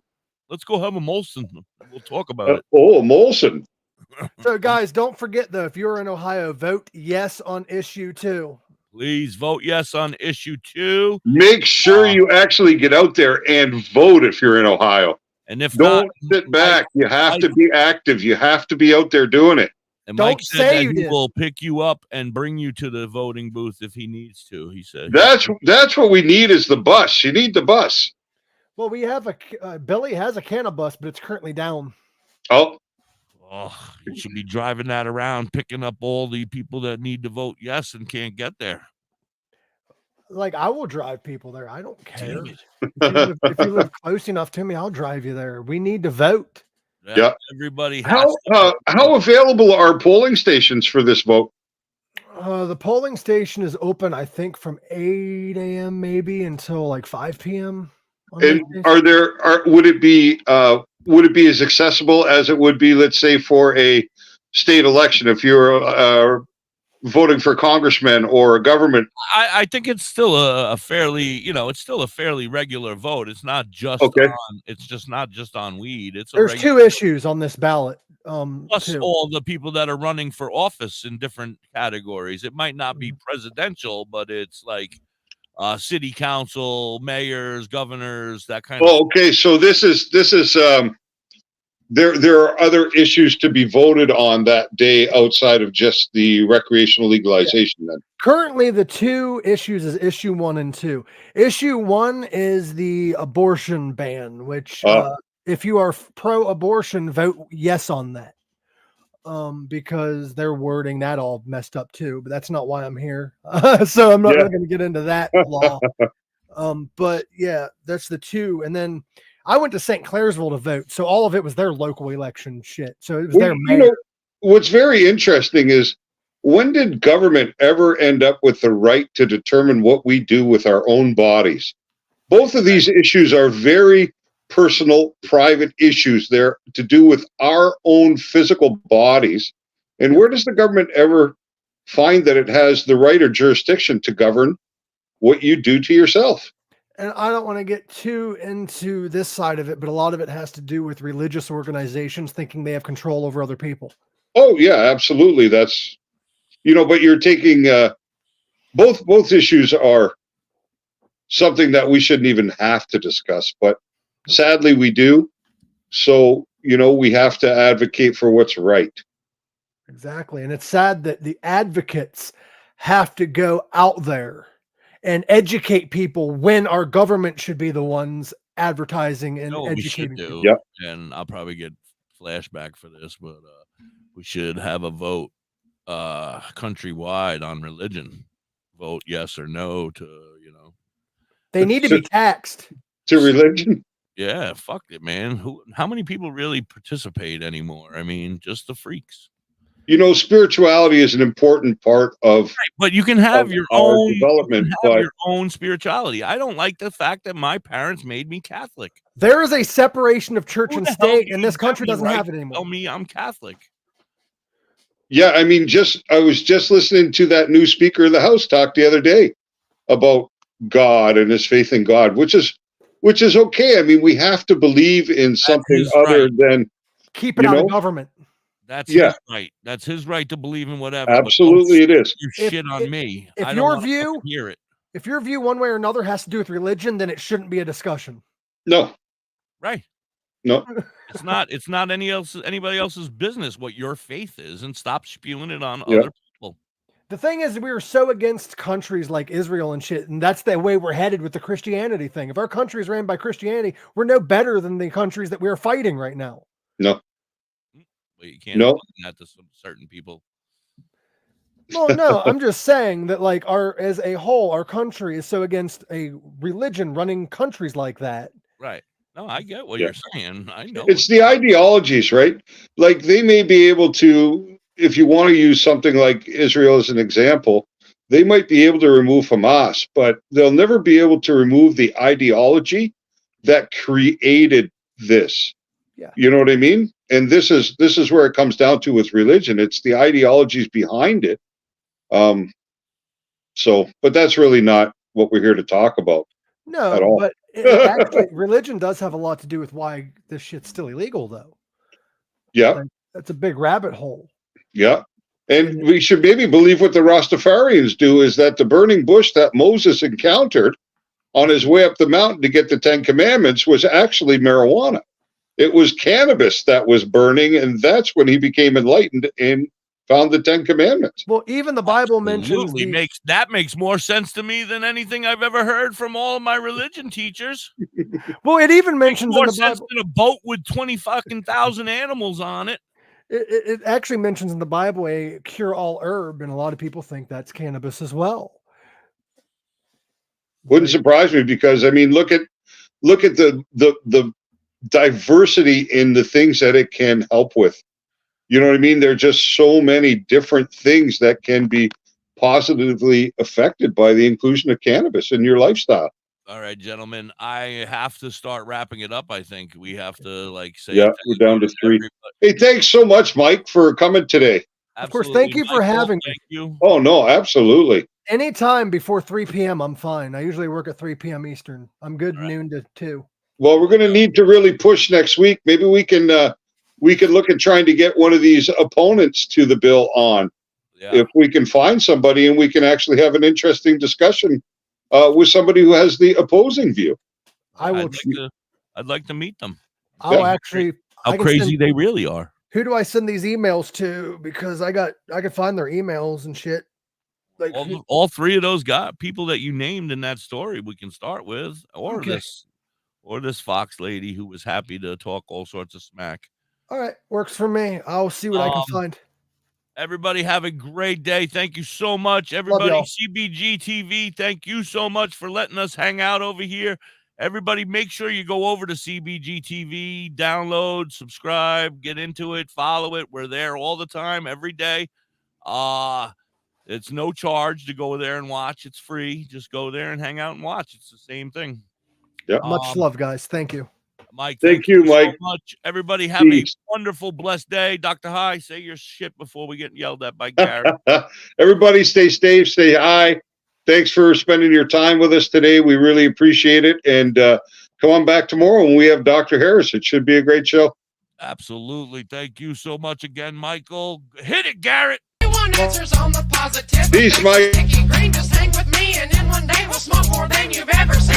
Let's go have a Molson. We'll talk about it. Oh, Molson. So, guys, don't forget, though, if you're in Ohio, vote yes on issue 2. Please vote yes on issue 2. Make sure you actually get out there and vote if you're in Ohio. And if don't sit back, you have to be active. You have to be out there doing it. And Mike said that he will pick you up and bring you to the voting booth if he needs to. He said that's what we need is the bus. You need the bus. Well, we have Billy has a cannabis, but it's currently down. Oh, you should be driving that around, picking up all the people that need to vote yes and can't get there. Like, I will drive people there. I don't care. If you live close enough to me, I'll drive you there. We need to vote. Yeah. Everybody how available are polling stations for this vote? The polling station is open, I think, from 8 a.m. maybe until like 5 p.m. And would it be as accessible as it would be, let's say, for a state election if you're voting for congressman or a government? I think it's still a fairly, it's still a fairly regular vote. It's not just it's just not just on weed. There's 2 issues on this ballot. Plus all the people that are running for office in different categories. It might not be presidential, but it's like city council, mayors, governors, that kind of. Okay. So this is there are other issues to be voted on that day outside of just the recreational legalization. Then currently the 2 issues is issue 1 and 2. Issue 1 is the abortion ban, which if you are pro-abortion, vote yes on that. Because they're wording that all messed up too, but that's not why I'm here. So I'm not really going to get into that law. But yeah, that's the 2. And then I went to St. Clairsville to vote, so all of it was their local election shit. So it was their mayor. What's very interesting is, when did government ever end up with the right to determine what we do with our own bodies? Both of these issues are very personal, private issues. They're to do with our own physical bodies. And where does the government ever find that it has the right or jurisdiction to govern what you do to yourself? And I don't want to get too into this side of it, but a lot of it has to do with religious organizations thinking they have control over other people. Oh yeah, absolutely. That's, but you're taking both issues are something that we shouldn't even have to discuss, but sadly we do. So, we have to advocate for what's right. Exactly. And it's sad that the advocates have to go out there and educate people when our government should be the ones advertising and educating people. Yep. And I'll probably get flashback for this, but we should have a vote countrywide on religion. Vote yes or no to, They need to be taxed. To religion? Yeah, fuck it, man. How many people really participate anymore? I mean, just the freaks. Spirituality is an important part of, right, but you can have your our own development. your own spirituality. I don't like the fact that my parents made me Catholic. There is a separation of church Who and the hell state, do and you this country have the doesn't right have it to anymore. Tell me I'm Catholic. Yeah, I mean, I was just listening to that new Speaker of the House talk the other day about God and his faith in God, which is okay. I mean, we have to believe in something other than keep it out of government. That's his right. That's his right to believe in whatever. Absolutely, it is. Your shit on me. If I don't your wanna view, fucking hear it. if your view one way or another has to do with religion, then it shouldn't be a discussion. No. Right. No. It's not anybody else's business what your faith is, and stop spewing it on other people. The thing is, we are so against countries like Israel and shit, and that's the way we're headed with the Christianity thing. If our country is ran by Christianity, we're no better than the countries that we're fighting right now. No. Well, you can't do that to some certain people. Well, no, I'm just saying that, like, as a whole, our country is so against a religion running countries like that. Right. No, I get what you're saying. I know. It's the ideologies, right? Like, they may be able to, if you want to use something like Israel as an example, they might be able to remove Hamas, but they'll never be able to remove the ideology that created this. Yeah. You know what I mean? And this is where it comes down to with religion. It's the ideologies behind it. But that's really not what we're here to talk about. No, at all. but actually, religion does have a lot to do with why this shit's still illegal, though. Yeah. Like, that's a big rabbit hole. Yeah. And we should maybe believe what the Rastafarians do, is that the burning bush that Moses encountered on his way up the mountain to get the 10 Commandments was actually marijuana. It was cannabis that was burning, and that's when he became enlightened and found the 10 Commandments. Well, even the Bible mentions that makes more sense to me than anything I've ever heard from all of my religion teachers. Well, it even mentions more in the sense Bible than a boat with 20,000 animals on it. It actually mentions in the Bible a cure-all herb, and a lot of people think that's cannabis as well. Wouldn't surprise me, because I mean, look at the diversity in the things that it can help with. You know what I mean? There are just so many different things that can be positively affected by the inclusion of cannabis in your lifestyle. All right, gentlemen, I have to start wrapping it up. I think we have to say, yeah, we're down to 3. Hey, thanks so much, Mike, for coming today. Of course, thank you for having me. Thank you. Oh, no, absolutely. Anytime before 3 p.m., I'm fine. I usually work at 3 p.m. Eastern. I'm good noon to 2. Well, we're going to need to really push next week. Maybe we can look at trying to get one of these opponents to the bill on. Yeah. If we can find somebody and we can actually have an interesting discussion with somebody who has the opposing view. I'd like to meet them. I'll actually. How crazy they really are. Who do I send these emails to? Because I could find their emails and shit. Like all 3 of those people that you named in that story, we can start with, or this Fox lady who was happy to talk all sorts of smack. All right, works for me. I'll see what I can find. Everybody have a great day. Thank you so much. Everybody, CBG TV, thank you so much for letting us hang out over here. Everybody, make sure you go over to CBG TV, download, subscribe, get into it, follow it. We're there all the time, every day. It's no charge to go there and watch. It's free. Just go there and hang out and watch. It's the same thing. Yeah. Much love, guys. Thank you. Mike, thank you, Mike. So much. Everybody have a wonderful, blessed day. Dr. High, say your shit before we get yelled at by Gary. Everybody stay safe, stay high. Thanks for spending your time with us today. We really appreciate it. And come on back tomorrow when we have Dr. Harris. It should be a great show. Absolutely. Thank you so much again, Michael. Hit it, Garrett. You want answers on the positive? Peace, Mike. Green, just hang with me and in one day we'll smoke more than you've ever seen.